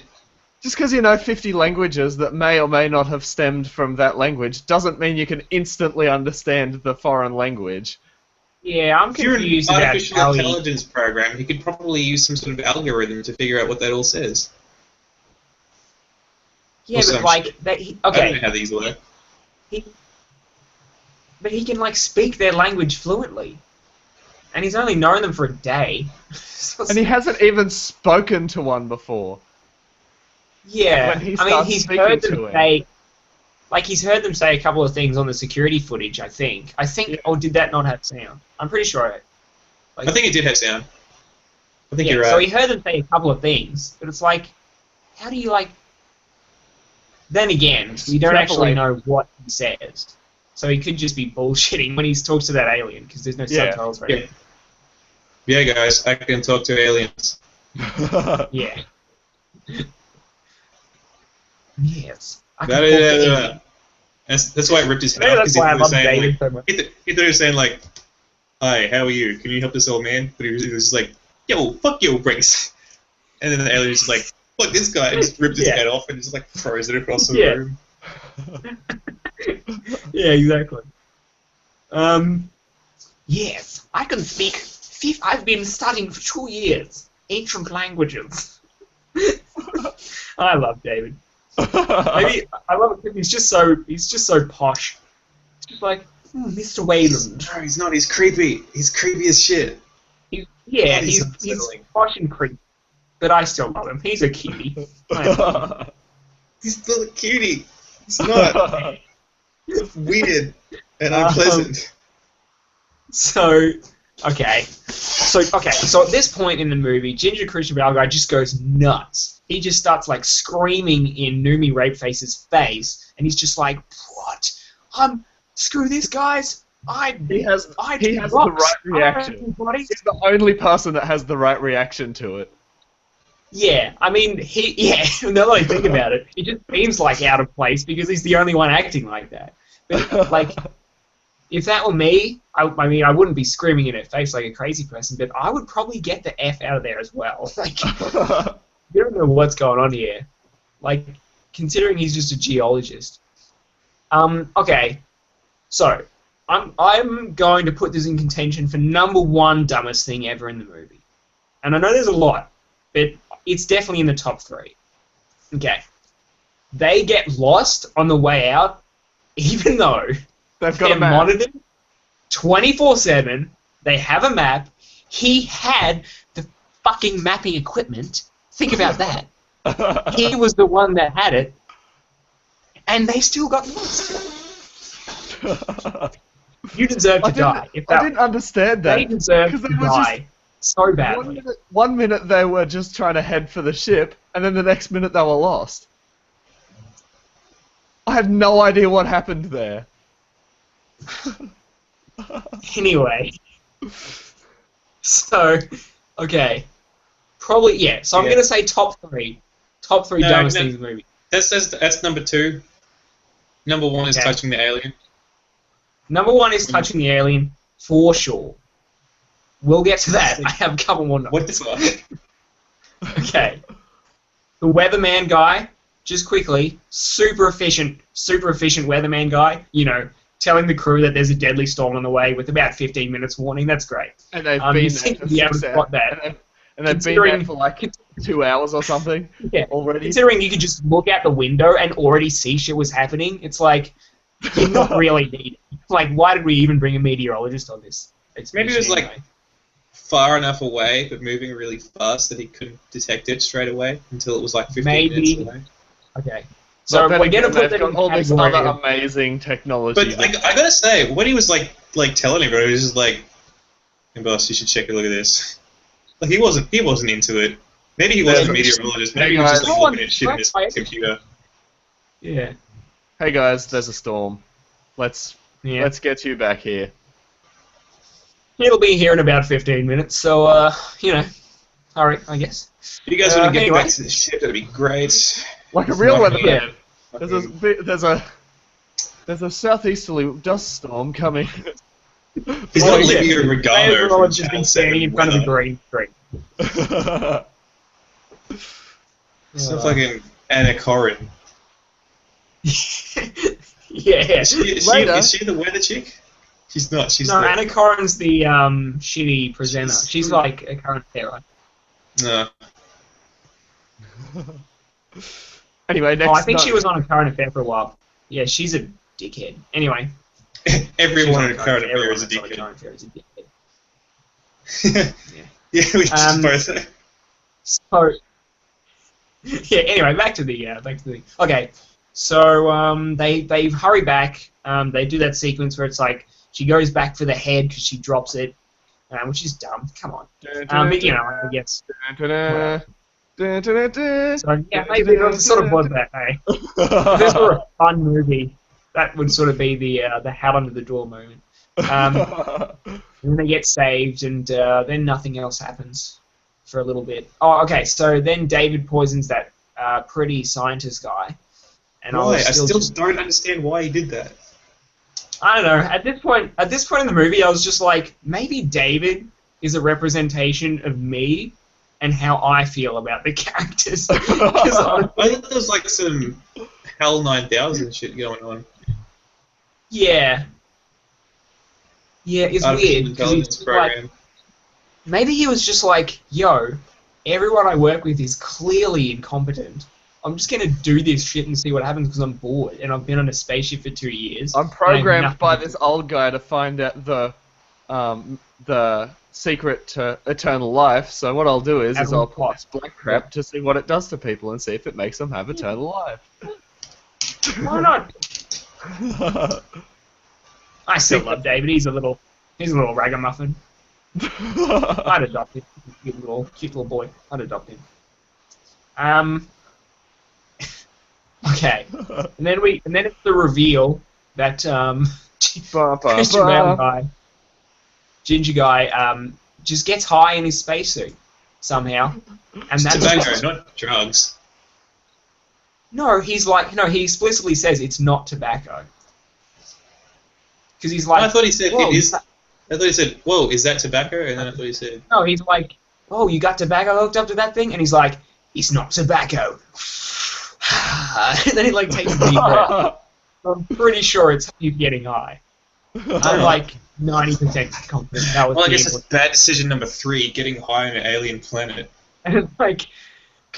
Just because you know 50 languages that may or may not have stemmed from that language doesn't mean you can instantly understand the foreign language. Yeah, I'm If you're an confused about artificial how he. intelligence program, he could probably use some sort of algorithm to figure out what that all says. Yeah, Also, but like that. I don't Okay, know how these work. but he can like speak their language fluently, and he's only known them for a day. So And he hasn't even spoken to one before. yeah, when he I mean, starts he's speaking heard to them him. say, like, he's heard them say a couple of things on the security footage. I think, Yeah. or did that not have sound? I'm pretty sure. Like, I think it did have sound. I think yeah, you're right. so he heard them say a couple of things, but it's like, how do you like? Then again, we don't actually Extrapolate. know what he says, so he could just be bullshitting when he talks to that alien because there's no Yeah. subtitles right Yeah. Yeah, guys, I can talk to aliens. Yeah. Yes. I can That talk to is, anyone. that's why it ripped his head Maybe off. that's 'Cause why I he was love saying, David like, so much. he thought he was saying like, "Hi, how are you? Can you help this old man?" But he was just like, "Yo, fuck your brace." And then the alien was just like, "Fuck this guy!" and just ripped his Yeah. head off and just like throws it across the Yeah. room. Yeah, exactly. Yes, I can speak. I've been studying for 2 years ancient languages. I love David. Maybe I love it because he's just so posh. It's just like Mr. Wayland. No, he's not. He's creepy. He's creepy as shit. He's He's he's unsettling. posh and creepy, but I still love him. He's a cutie. I love him. He's still a cutie. He's not. It's weird and unpleasant. So at this point in the movie, Ginger Christian Bale guy just goes nuts. He just starts like screaming in Noomi Rapeface's face, and he's just like, "What? Screw this, guys! He has the right reaction. He's the only person that has the right reaction to it. Yeah, I mean, now that I think about it, it just seems like out of place because he's the only one acting like that. But, like, if that were me, I mean, I wouldn't be screaming in her face like a crazy person, but I would probably get the F out of there as well. Like, you don't know what's going on here. Like, considering he's just a geologist. Okay, so I'm going to put this in contention for number one dumbest thing ever in the movie. And I know there's a lot, but it's definitely in the top 3. Okay. They get lost on the way out, even though They've got they're a map. monitored 24/7. They have a map. He had the fucking mapping equipment. Think about that. He was the one that had it, and they still got lost. You deserve to die. I didn't understand that. They deserve to Because they were die so badly. One minute they were just trying to head for the ship, and then the next minute they were lost. I had no idea what happened there. Anyway. So, okay. Probably, yeah. So I'm going to say top 3. Top 3 dumbest things in the movie. That's number 2. Number 1 is Okay. touching the alien. Number 1 is touching the alien, for sure. We'll get to that. I have a couple more numbers. What the fuck? Okay. The weatherman guy, just quickly, super efficient weatherman guy, you know, telling the crew that there's a deadly storm on the way with about 15 minutes warning. That's great. And they've You been seem there to be able to for 6 spot hours. that. And they've been there for like 2 hours or something Yeah. already. Considering you could just look out the window and already see shit was happening, it's like, you're not really needed. Like, why did we even bring a meteorologist on this? Maybe it was anyway. like far enough away, but moving really fast that he couldn't detect it straight away until it was like 15 Maybe. minutes away. Okay. So But we're going to again, put they've that got in all the this category other of- amazing technology. But I gotta say, when he was like telling everyone, he was just like, "Hey boss, you should check a look at this." Like he wasn't into it. Maybe he wasn't a meteorologist. Maybe he was just like No looking one- at shit in his computer. Yeah. Hey guys, there's a storm. Let's Yeah. get you back here. It'll be here in about 15 minutes, so, you know, hurry, I guess. If you guys want to get anyway. back to the ship, that'd be great. Like a real Fucking- weatherman. fucking- There's a southeasterly dust storm coming. He's not Livia Regano Everyone from just been Channel standing 7 in front of the weather. green screen. It's not fucking Anna Corrin. Yeah. Is she the weather chick? She's not. She's No, the... Anna Corrin's the shitty presenter. She's like a current affair, right? No. Anyway, next. Oh, I think she was on a current affair for a while. Yeah, she's a dickhead. Anyway. Everyone in She's on current affair everyone is a that's on dickhead. current affair is a dickhead. Yeah, we just both say. So, yeah. Anyway, back to the thing. Okay, so they hurry back. They do that sequence where it's like she goes back for the head because she drops it, which is dumb. Come on. But, you know, I guess. So yeah, maybe it sort of was that. Hey, if this were a fun movie, that would sort of be the hat under the door moment. And then they get saved, and then nothing else happens for a little bit. Oh, okay. So then David poisons that pretty scientist guy, and Why? I still just, don't understand why he did that. I don't know. At this point in the movie, I was just like, maybe David is a representation of me and how I feel about the characters. 'Cause I thought there was like some Hell 9000 shit going on. yeah, it's Artificial weird. 'Cause intelligence he's like, program. maybe he was just like, yo, everyone I work with is clearly incompetent. I'm just going to do this shit and see what happens because I'm bored and I've been on a spaceship for 2 years. I'm programmed by this old guy to find out the secret to eternal life. So what I'll do is I'll put this black crap to see what it does to people and see if it makes them have eternal life. Why not? I still love David. He's a little ragamuffin. I'd adopt him. Cute little boy. I'd adopt him. Okay. And then it's the reveal that Christian Bale guy, Ginger guy, just gets high in his spacesuit somehow, and that's Tobacco, not drugs. he explicitly says it's not tobacco. Because he's like, I thought he said "Whoa, it is. I thought he said, "Whoa, is that tobacco?" And then I thought he said, No, he's like, "Oh, you got tobacco hooked up to that thing?" And he's like, it's not tobacco. And then he like takes a deep breath. I'm pretty sure it's you getting high. I'm like 90% confident that was Well, I the guess it's bad decision number 3, getting high on an alien planet. And it's like,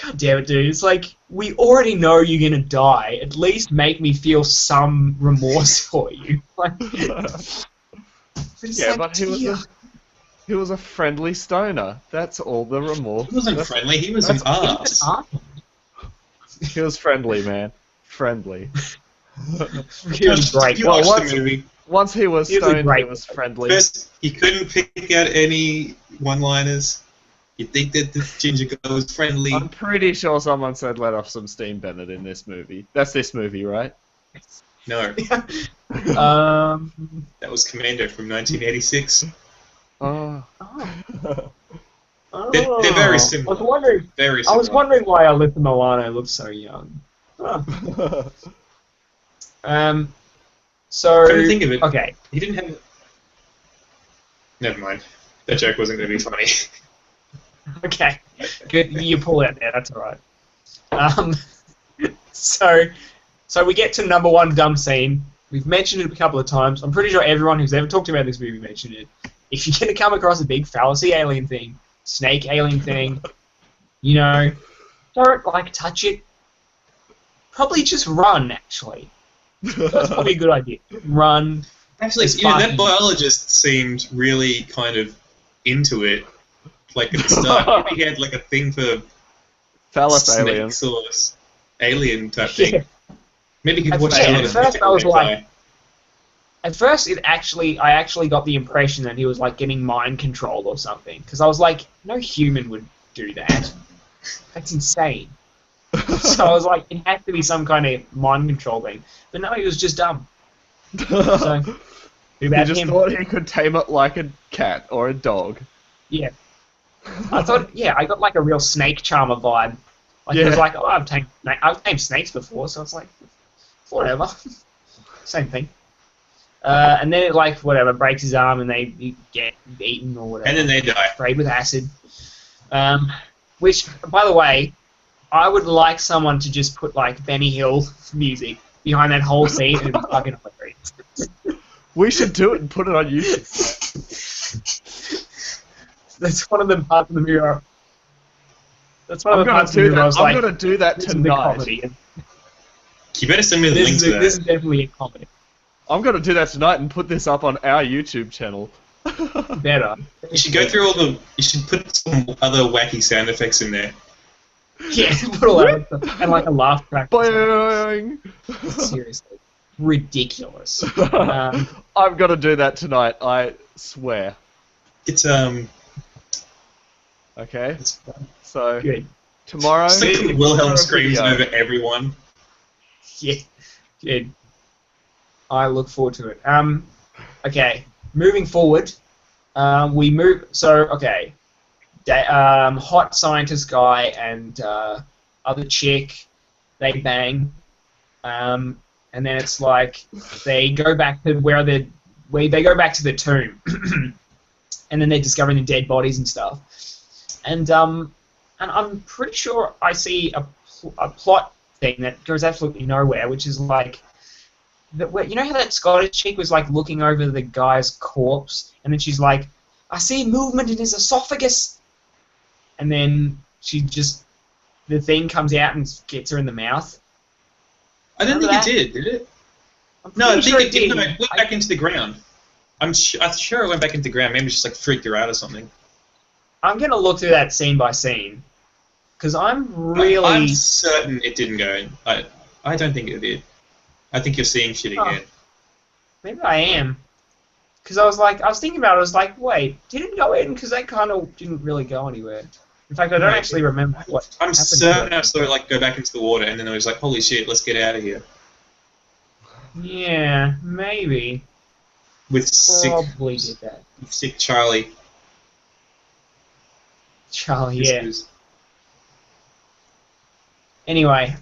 God damn it, dude. It's like, we already know you're gonna die. At least make me feel some remorse for you. Like, but it's Yeah, like, but he was a friendly stoner. That's all the remorse. He wasn't friendly, he was an ass. He was friendly, man. Friendly. He was great. You Well, watched the movie. Once he was He was a stoned, he great was friendly. First, he couldn't pick out any one-liners. You'd think that this ginger girl was friendly. I'm pretty sure someone said let off some steam, Bennett, in this movie. That's this movie, right? No, that was Commando from 1986. Oh. They're very similar. Very similar. I was wondering why Alyssa Milano looks so young. Huh. So Come to think of it, okay. he didn't have. Never mind. That joke wasn't going to be funny. Okay, good. You pull out there. That's all right. So we get to number one dumb scene. We've mentioned it a couple of times. I'm pretty sure everyone who's ever talked about this movie mentioned it. If you're gonna come across a big fallacy alien thing, snake alien thing, you know, don't like touch it. Probably just run. Actually, that's probably a good idea. Run. Actually, It's that fun. biologist seemed really kind of into it. Like at the start, maybe he had like a thing for Phallus aliens. snakes or alien type thing. Yeah. Maybe he could At watch first- a lot at of first I was mythical like- hentai. At first, I actually got the impression that he was like getting mind controlled or something. Because I was like, no human would do that. That's insane. So I was like, it had to be some kind of mind control thing. But no, he was just dumb. So, too He bad just him. thought he could tame it like a cat or a dog. Yeah. I thought, yeah, I got like a real snake charmer vibe. Like he was Yeah. like, oh, I've tamed snakes before, so it's like, whatever, same thing. And then it like whatever breaks his arm and they get eaten or whatever. And then they die. Sprayed with acid. Which, by the way, I would like someone to just put like Benny Hill music behind that whole scene and it'd be fucking hilarious. We should do it and put it on YouTube. That's one of the parts of the movie. That's one of I'm the gonna parts of the do movie. I that. was I'm like, gonna do that this is a tonight. comedy. You better send me the This link is, to that. this is definitely a comedy. I'm gonna do that tonight and put this up on our YouTube channel. Better. You should go through all the. You should put some other wacky sound effects in there. Yeah, put all that stuff. And like a laugh track. Boing. Seriously. Ridiculous. I'm gonna do that tonight. I swear. It's Okay. It's So Good. tomorrow. It's like Wilhelm for a screams video. over everyone. Yeah. Good. I look forward to it. Okay. Moving forward, we move. So okay, hot scientist guy and other chick, they bang, and then it's like they go back to they go back to the tomb, and then they're discovering the dead bodies and stuff, and I'm pretty sure I see a plot thing that goes absolutely nowhere, which is like. You know how that Scottish chick was like looking over the guy's corpse, and then she's like, "I see movement in his esophagus," and then the thing comes out and gets her in the mouth. I don't Remember think it did it? I'm No, I pretty think sure it did. No, it went back into the ground. I'm sure it went back into the ground. Maybe it just like freaked her out or something. I'm gonna look through that scene by scene, because I'm really. I'm certain it didn't go in. I don't think it did. I think you're seeing shit again. Maybe I am. Because I was thinking about it, I was like, wait, did it go in? Because that kind of didn't really go anywhere. In fact, I don't actually remember what I'm happened to certain it. I saw it like go back into the water, and then I was like, holy shit, let's get out of here. Yeah, maybe. With Probably did that. sick Charlie. Charlie, yeah. Anyway,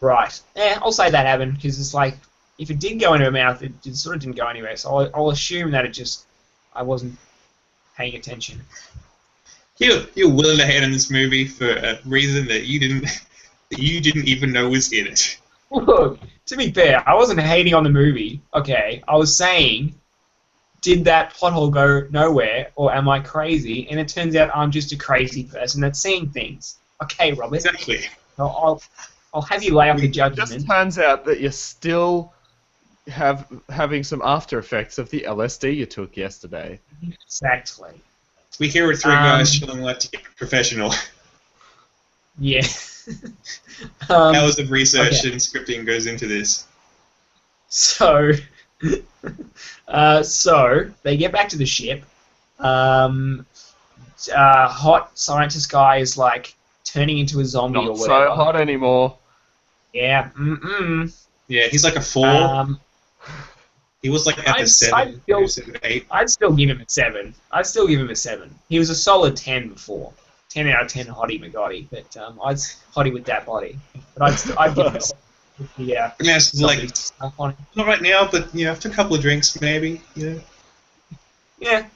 right. Yeah, I'll say that happened, because it's like, if it did go into her mouth, it sort of didn't go anywhere, so I'll assume that I wasn't paying attention. You're willing to hate on this movie for a reason that you didn't even know was in it. Look, to be fair, I wasn't hating on the movie. Okay, I was saying, did that plot hole go nowhere, or am I crazy? And it turns out I'm just a crazy person that's seeing things. Okay, Robert. Exactly. I'll have you lay off the It judgment. just turns out that you're still having some after effects of the LSD you took yesterday. Exactly. We here are three guys showing like to get professional. Yeah. Hours of research and scripting goes into this. So, so they get back to the ship. Hot scientist guy is like turning into a zombie or Not whatever. so hot anymore. Yeah. Yeah, he's like a 4. He was like at the 7, 8. I'd still give him a 7. I'd still give him a 7. He was a solid 10 before. 10 out of 10 hottie McGotty, but I'd hottie with that body. But I'd give him a 7. Yeah. I mean, it's like not right now, but after a couple of drinks, maybe. Yeah.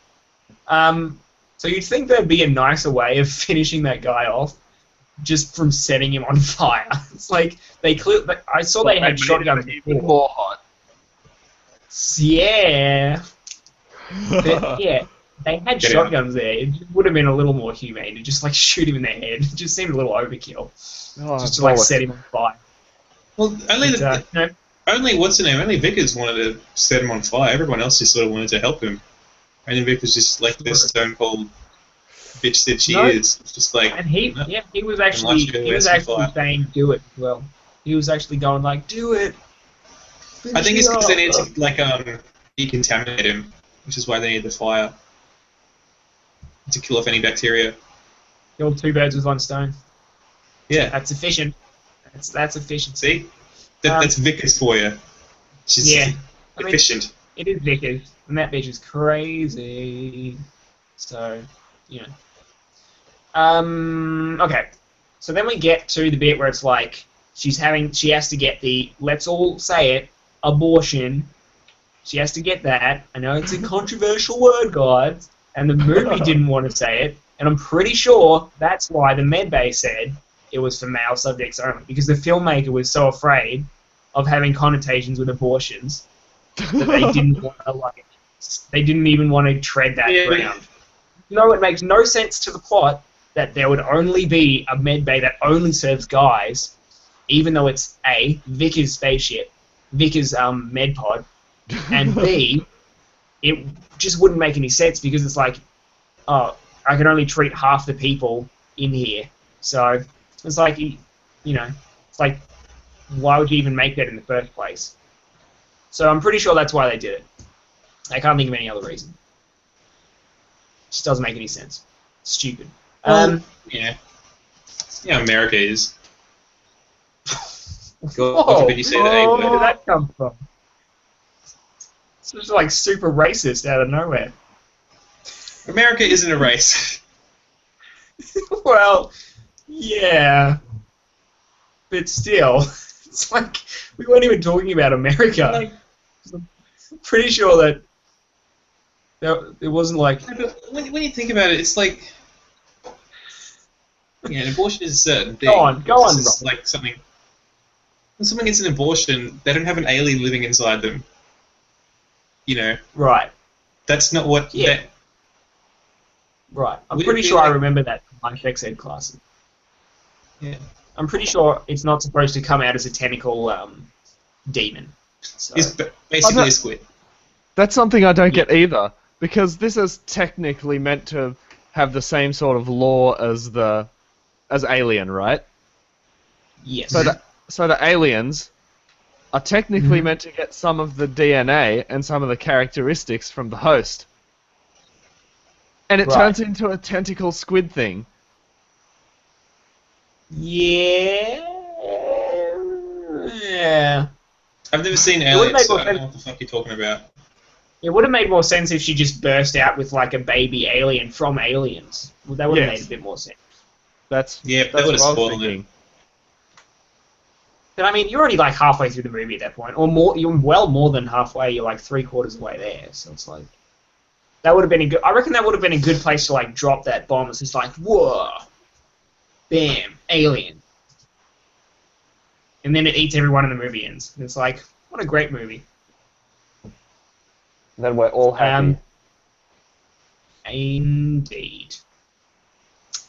So you'd think there'd be a nicer way of finishing that guy off, just from setting him on fire. It's like I saw they had shotguns even more hot. Yeah. But, yeah. They had shotguns there. It would have been a little more humane to just like shoot him in the head. It just seemed a little overkill. Just to like set him on fire. Well, only what's the name? Only Vickers wanted to set him on fire. Everyone else just sort of wanted to help him. And then Vickers just like this stone cold bitch that she is. It's just like. And he was actually saying do it as well. He was actually going like do it. I think it's because they need to like decontaminate him, which is why they need the fire to kill off any bacteria. Kill 2 birds with 1 stone. Yeah, that's efficient. That's efficient. See, that's Vickers for you. She's efficient. It is Vickers, and that bitch is crazy. So, okay. So then we get to the bit where it's like she has to get the, let's all say it, abortion. She has to get that. I know it's a controversial word, guys, and the movie didn't want to say it, and I'm pretty sure that's why the medbay said it was for male subjects only, because the filmmaker was so afraid of having connotations with abortions that they didn't want to they didn't even want to tread that ground. No, it makes no sense to the plot that there would only be a medbay that only serves guys, even though it's A, Vickers' spaceship, Vickers' med pod, and B, it just wouldn't make any sense because it's like, oh, I can only treat half the people in here. So it's like, it's like, why would you even make that in the first place? So I'm pretty sure that's why they did it. I can't think of any other reason. It just doesn't make any sense. Stupid. Yeah, America is. Whoa, you say that where did that come from? It's just like super racist out of nowhere. America isn't a race. Well, yeah. But still, it's like, we weren't even talking about America. I'm pretty sure that it wasn't like... When you think about it, it's like... Yeah, an abortion is a certain thing. Go on, Rob. It's like something... When someone gets an abortion, they don't have an alien living inside them. Right. That's not what... Yeah. Right. I'm pretty sure I remember that from my sex ed classes. Yeah. I'm pretty sure it's not supposed to come out as a tentacle demon. So. It's basically a squid. That's something I don't get either, because this is technically meant to have the same sort of law as Alien, right? Yes. So the aliens are technically meant to get some of the DNA and some of the characteristics from the host. And it turns into a tentacle squid thing. Yeah. I've never seen Aliens, so I don't know what the fuck you're talking about. It would have made more sense if she just burst out with like a baby alien from Aliens. That would have made a bit more sense. That's that would have spoiled it. But I mean, you're already like halfway through the movie at that point, or more. You're well more than halfway. You're like 3/4 of the way there. So it's like That would have been a good. I reckon that would have been a good place to like drop that bomb. It's just like, whoa, bam, alien, and then it eats everyone in the movie ends. And it's like, what a great movie. Then we're all happy. Indeed.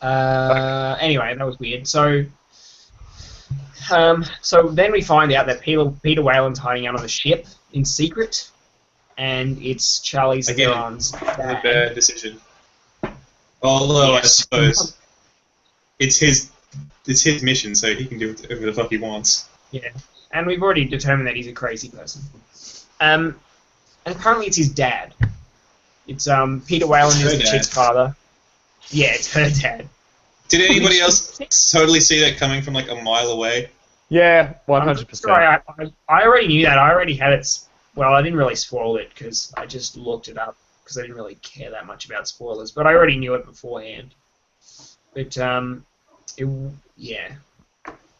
Anyway, that was weird. So then we find out that Peter Whalen's hiding out on the ship in secret, and it's Charlize Theron's dad. A bad decision. Although Yes. I suppose it's his mission, so he can do whatever the fuck he wants. Yeah, and we've already determined that he's a crazy person. And apparently it's his dad. It's Peter Whalen is the chick's father. Yeah, it's her dad. Did anybody else totally see that coming from like a mile away? Yeah, 100%. Sorry, I already knew that. I already had it. Well, I didn't really spoil it because I just looked it up because I didn't really care that much about spoilers. But I already knew it beforehand. But yeah,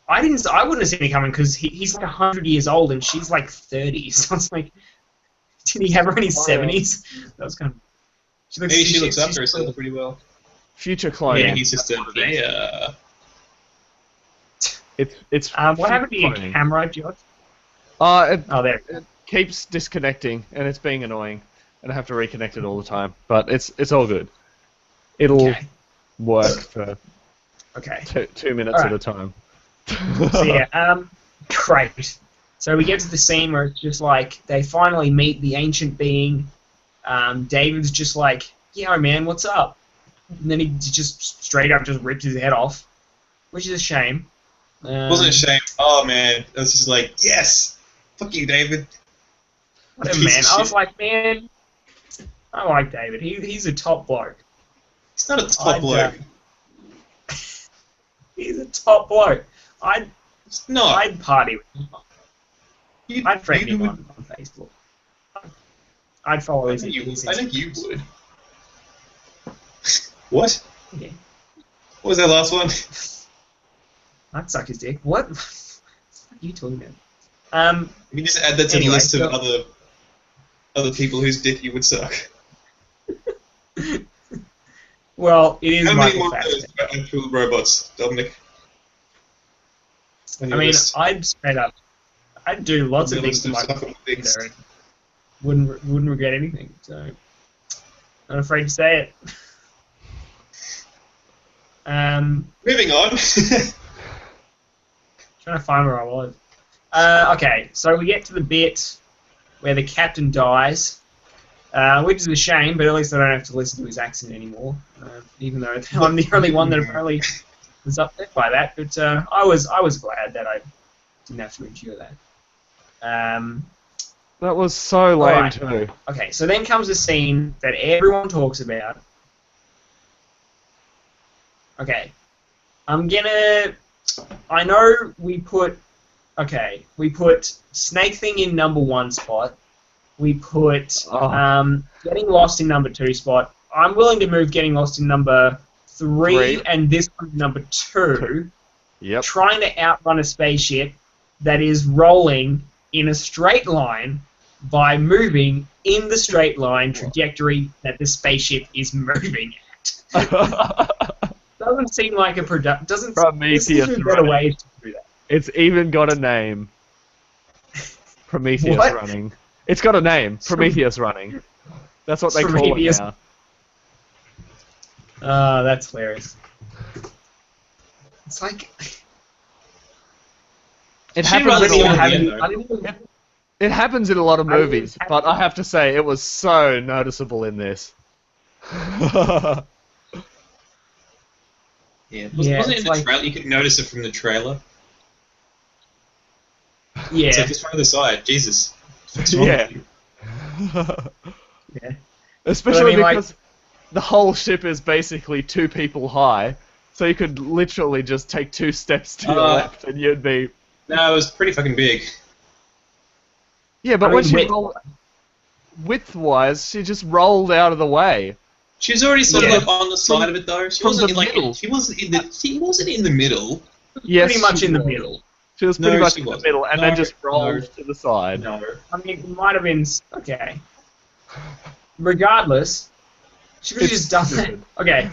I wouldn't have seen it coming because he's like 100 years old and she's like 30. So it's like, did he have her in his 70s? That was kind of. She looks after herself pretty well. Future clone. Yeah, he's just a player. It's what happened to your cloning. camera, George? It There. keeps disconnecting and it's being annoying, and I have to reconnect it all the time. But it's all good. It'll Okay. work for Okay. 2 minutes Alright. at a time. So yeah, great. So we get to the scene where it's just like they finally meet the ancient being. David's just like, "Yo, man, what's up?" And then he just straight up just ripped his head off, which is a shame. Wasn't a shame. Oh man, I was just like, yes, fuck you, David. Whatever, Piece man. of I was shit. like, man, I like David. He's a top bloke. He's not a top bloke. He's a top bloke. It's not. I'd party with him. You- I'd friend you him would- on Facebook. I'd follow I his. think you his would. I think you Instagram. would. What? Yeah. What was that last one? I'd suck his dick. What? What are you talking about? You can just add that to Anyway, the list of so- other people whose dick you would suck. Well, it is How many Michael more of those Fassbender. actual robots, Dominic? On I your mean, list? I'd straight up, I'd do lots On of your things to list of Michael suckable dicks. Fassbender and wouldn't regret anything. So, not afraid to say it. Moving on. Trying to find where I was. Okay, so we get to the bit where the captain dies, which is a shame, but at least I don't have to listen to his accent anymore. Even though I'm the only one that apparently was upset by that, but I was glad that I didn't have to endure that. That was so lame Alright. too. Okay, so then comes a scene that everyone talks about. Okay, I know we put Snake Thing in #1 spot. We put Getting Lost in #2 spot. I'm willing to move Getting Lost in #3 Three. and this one #2. Yep. Trying to outrun a spaceship that is rolling in a straight line by moving in the straight line trajectory that the spaceship is moving at. Doesn't seem like a doesn't Prometheus there's better running. ways to do that. It's even got a name. Prometheus What? running. It's got a name. Prometheus running. That's what they call it Prometheus. now. That's hilarious. It's like It She happens, runs in a the lot end, of, though. I didn't even it happens in a lot of I didn't movies, have- but I have to say it was so noticeable in this. Yeah, Yeah, wasn't it it's in the like- trailer? You could notice it from the trailer. yeah. It's like just from the side. Jesus. What's wrong Yeah. with you? Yeah. Especially But I mean, like- because the whole ship is basically 2 people high, so you could literally just take 2 steps to your left and you'd be... No, it was pretty fucking big. Yeah, but I when mean, she width- rolled... Width-wise, she just rolled out of the way. She was already sort of Yeah. like on the side of it though. She from wasn't the in, like middle. she wasn't in the middle. Yes, Pretty much she in the was. middle. She was pretty No, much she in the wasn't. middle, and No, then just rolled no. to the side. No. I mean, it might have been okay. Regardless, She could have It's just done stupid. that. Okay,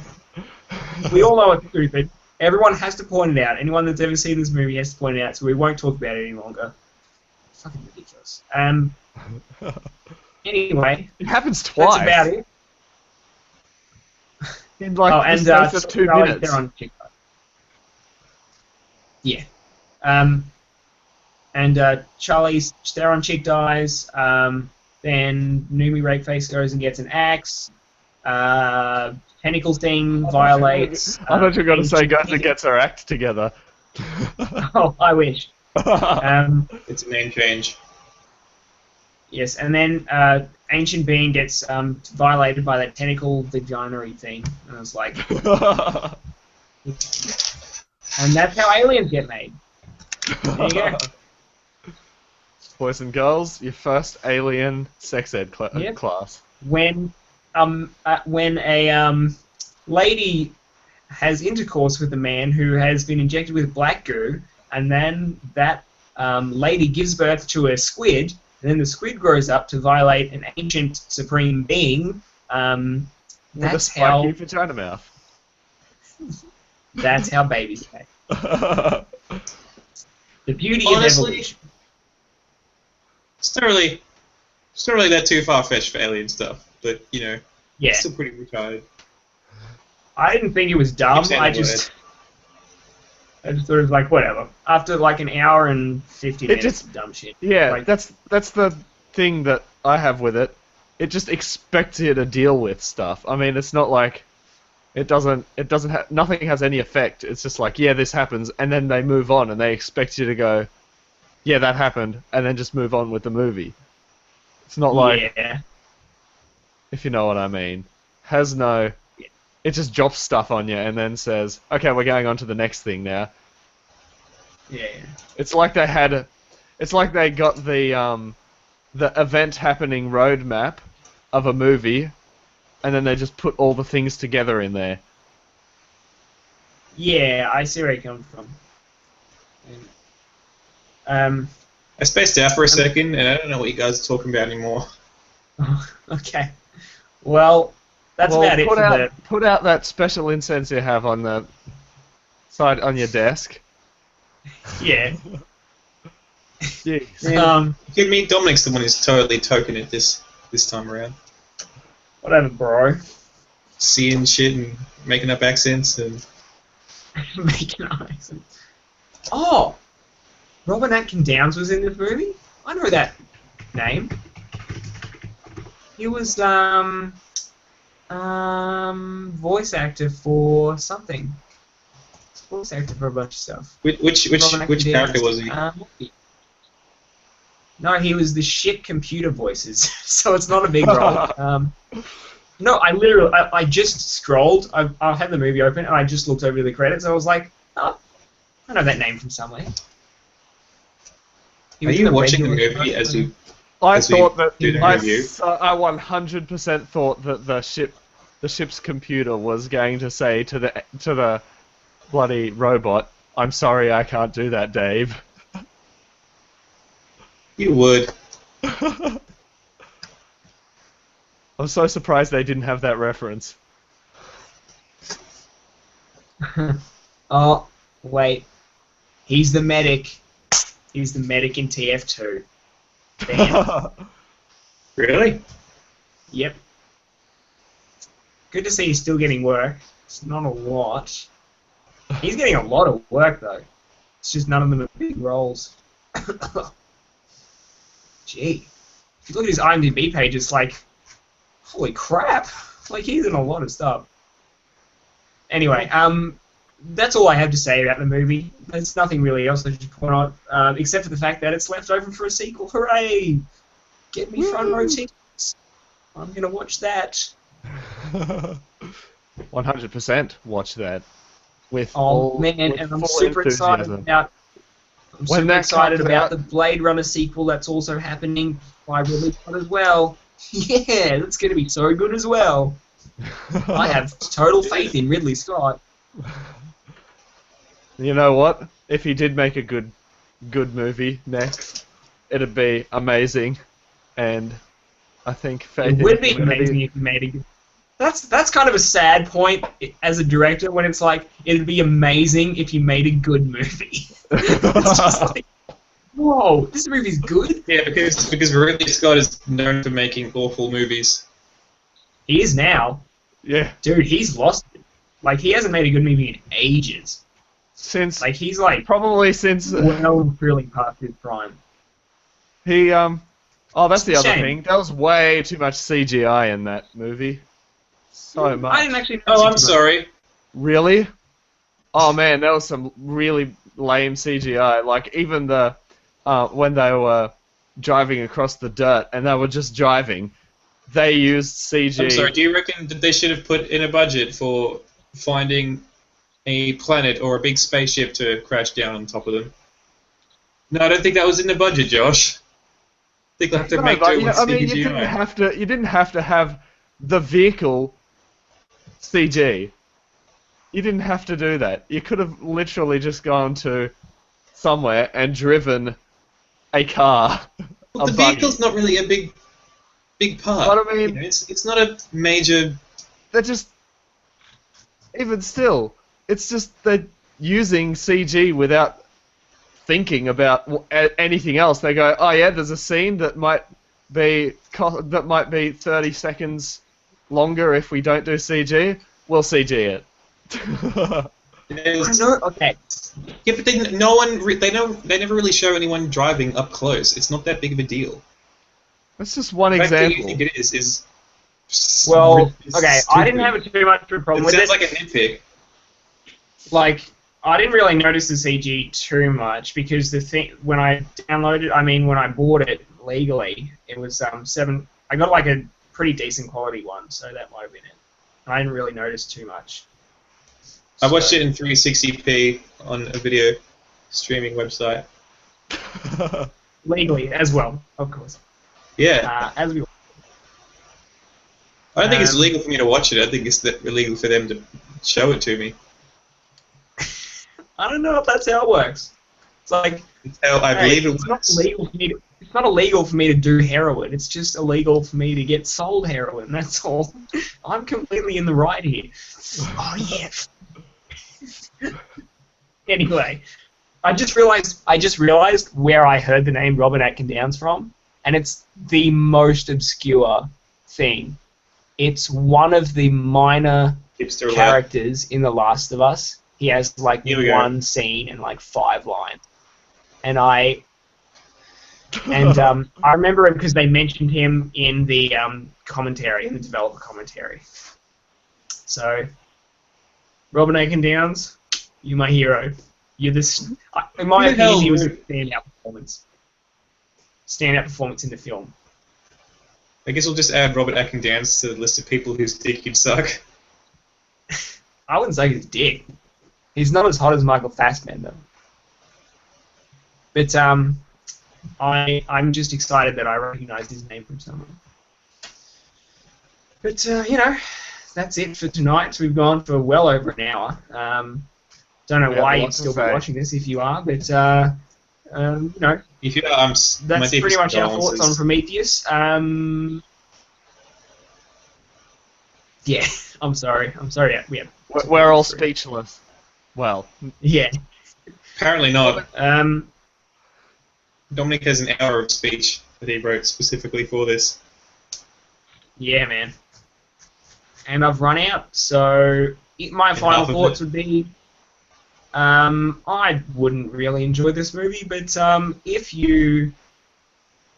we all know it's stupid. Everyone has to point it out. Anyone that's ever seen this movie has to point it out, so we won't talk about it any longer. Fucking ridiculous. Anyway, It happens that's twice. about it. In like the space of 2 Charlie minutes. Theron chick dies. Yeah. And Charlie's Theron chick dies. Then Noomi Rakeface goes and gets an axe. Tentacle thing violates. I thought you were going to say goes and gets her act together. Oh, I wish. It's a name change. Yes, and then Ancient Being gets violated by that tentacle vagina thing. And I was like, and that's how aliens get made. There you go. Boys and girls, your first alien sex ed Yep. class. When a lady has intercourse with a man who has been injected with black goo, and then that lady gives birth to a squid, and then the squid grows up to violate an ancient supreme being. With a That's spiky how vagina mouth. that's how babies make. The beauty Honestly, of evolution. It's not really that too far-fetched for alien stuff, but, you know, Yeah, it's still pretty retarded. I didn't think it was dumb. Keep saying I the just thought it was like whatever. After like an hour and 50 minutes just- of dumb shit. Yeah, Like, that's the thing that I have with it. It just expects you to deal with stuff. I mean, it's not like nothing has any effect. It's just like, yeah, this happens, and then they move on, and they expect you to go, yeah, that happened, and then just move on with the movie. It's not like, yeah. if you know what I mean, has no. It just drops stuff on you and then says, okay, we're going on to the next thing now. Yeah. It's like they had, it's like they got the event happening roadmap of a movie, and then they just put all the things together in there. Yeah, I see where you're coming from. I spaced out for a second, and I don't know what you guys are talking about anymore. Okay. Well, that's about it for the... Put out that special incense you have on the side on your desk. Yeah. Jeez. Give me Dominic's the one who's totally token it this time around. Whatever, bro. Seeing shit and making up accents and... Making eyes. Oh! Robin Atkin Downs was in this movie? I know that name. He was, voice actor for something. Voice actor for a bunch of stuff. Which Robin Atkin character Downs. was he? No, he was the shit computer voices, so it's not a big role. No, I just scrolled. I had the movie open, and I just looked over the credits, and I was like, oh, I know that name from somewhere. He Are was in you the watching the regular movie as you... I as we thought that do the I review? 100% thought that the ship's computer was going to say to the bloody robot, "I'm sorry, I can't do that, Dave." You would. I'm so surprised they didn't have that reference. Oh, wait. He's the medic. He's the medic in TF2. Damn. Really? Yep. Good to see he's still getting work. It's not a lot. He's getting a lot of work, though. It's just none of them are big roles. Gee. If you look at his IMDb page, it's like, holy crap. Like, he's in a lot of stuff. Anyway, that's all I have to say about the movie. There's nothing really else I should point out, except for the fact that it's left open for a sequel. Hooray! Get me front row tickets. I'm gonna watch that. 100% watch that. With Oh all, man, with and I'm full super excited enthusiasm. about. I'm When super that excited comes about out- the Blade Runner sequel that's also happening by Ridley Scott as well. Yeah, that's gonna be so good as well. I have total faith in Ridley Scott. You know what? If he did make a good movie next, it'd be amazing, and I think faith It in would be humanity- amazing if he made a good. that's kind of a sad point as a director when it's like it'd be amazing if you made a good movie. It's just like, whoa, this movie's good. Yeah, because Ridley Scott is known for making awful movies. He is now. Yeah. Dude, he's lost it. Like, he hasn't made a good movie in ages. Since Like, he's like probably since well and truly past his prime. he Oh, that's the other Shame. thing. There was way too much CGI in that movie. So much. I didn't actually. Oh, I'm sorry. Really? Oh man, there was some really lame CGI. Like even the when they were driving across the dirt and they were just driving, they used CG. I'm sorry. Do you reckon that they should have put in a budget for finding a planet or a big spaceship to crash down on top of them? No, I don't think that was in the budget, Josh. I think they'll have to make do with I mean, CGI. you didn't have to have the vehicle CG. You didn't have to do that. You could have literally just gone to somewhere and driven a car. Well, a the buggy. vehicle's not really a big part. But I mean, You know, it's not a major. they're just even still. It's just they're using CG without thinking about anything else. They go, oh yeah, there's a scene that might be 30 seconds longer if we don't do CG. We'll CG it. I know. Okay. Yeah, but they never really show anyone driving up close. It's not that big of a deal. That's just one The fact that example. you think it is Well, is okay. I didn't have too much of a problem It with sounds it. like a nitpick. Like, I didn't really notice the CG too much because the thing when I bought it legally, it was seven. I got like a pretty decent quality one, so that might have been it. I didn't really notice too much. I watched it in 360p on a video streaming website. Legally as well, of course. Yeah, As we. I don't think it's illegal for me to watch it. I think it's illegal for them to show it to me. I don't know if that's how it works. It's like It's how I believe it it's works. not illegal for me to. It's not illegal for me to do heroin. It's just illegal for me to get sold heroin. That's all. I'm completely in the right here. Oh yeah. Anyway, I just realized where I heard the name Robert Atkin Downes from, and it's the most obscure thing. It's one of the minor Hipster alert. characters in The Last of Us. He has like Here we go. one scene and like 5 lines, and I remember him because they mentioned him in the commentary, in the developer commentary. So, Robert Atkin Downes, you're my hero. You're this. In my Who the hell opinion, he was a would- standout performance. Standout performance in the film. I guess we'll just add Robert Atkin Downes to the list of people whose dick you'd suck. I wouldn't say he's dick. He's not as hot as Michael Fassbender. But I'm just excited that I recognized his name from somewhere. But that's it for tonight. So we've gone for well over an hour. Don't know We have why a lot you'd to still be say. watching this if you are, but If you are, my that's deepest pretty much our condolences. thoughts on Prometheus. Yeah, I'm sorry. We have. We're all speechless. Well, Yeah. Apparently not. Dominic has an hour of speech that he wrote specifically for this. Yeah, man. And I've run out, so my And final half of thoughts it. would be, I wouldn't really enjoy this movie, but if you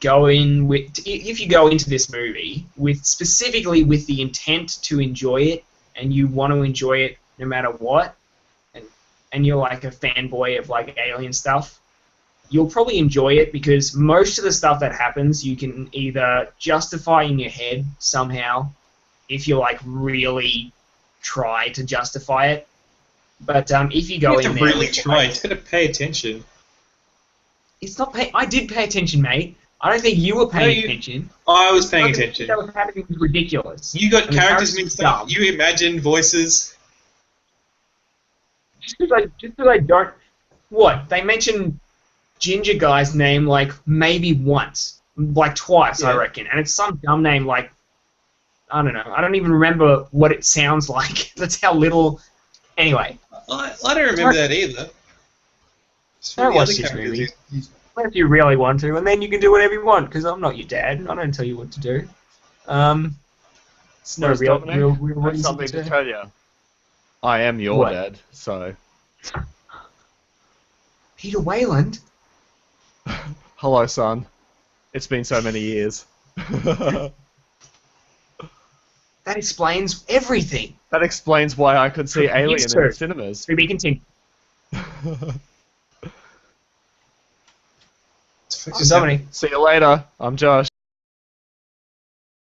go into this movie specifically with the intent to enjoy it, and you want to enjoy it no matter what, and you're like a fanboy of like alien stuff, you'll probably enjoy it because most of the stuff that happens you can either justify in your head somehow if you like really try to justify it. But if you go You in have to there really with, try. like, You've got to pay attention. it's not pay. I did pay attention, mate. I don't think you were paying you- attention. I was paying Everything attention. that was happening was ridiculous. You got And the characters characters mixed were up. dumb. You imagined voices. Just because I don't. What? They mentioned Ginger guy's name like maybe once, like twice, I Yeah. reckon, and it's some dumb name like I don't know. I don't even remember what it sounds like. That's how little. Anyway. I don't remember that either. Don't watch this movie. If you really want to, and then you can do whatever you want, because I'm not your dad. I don't tell you what to do. It's no Whereas real Dominic, I have reason something to to tell you. I am your What? dad, so... Peter Wayland? Hello, son. It's been so many years. That explains everything. That explains why I could see Alien Used in to. the cinemas. To be continued. Just Dominic. See you later. I'm Josh.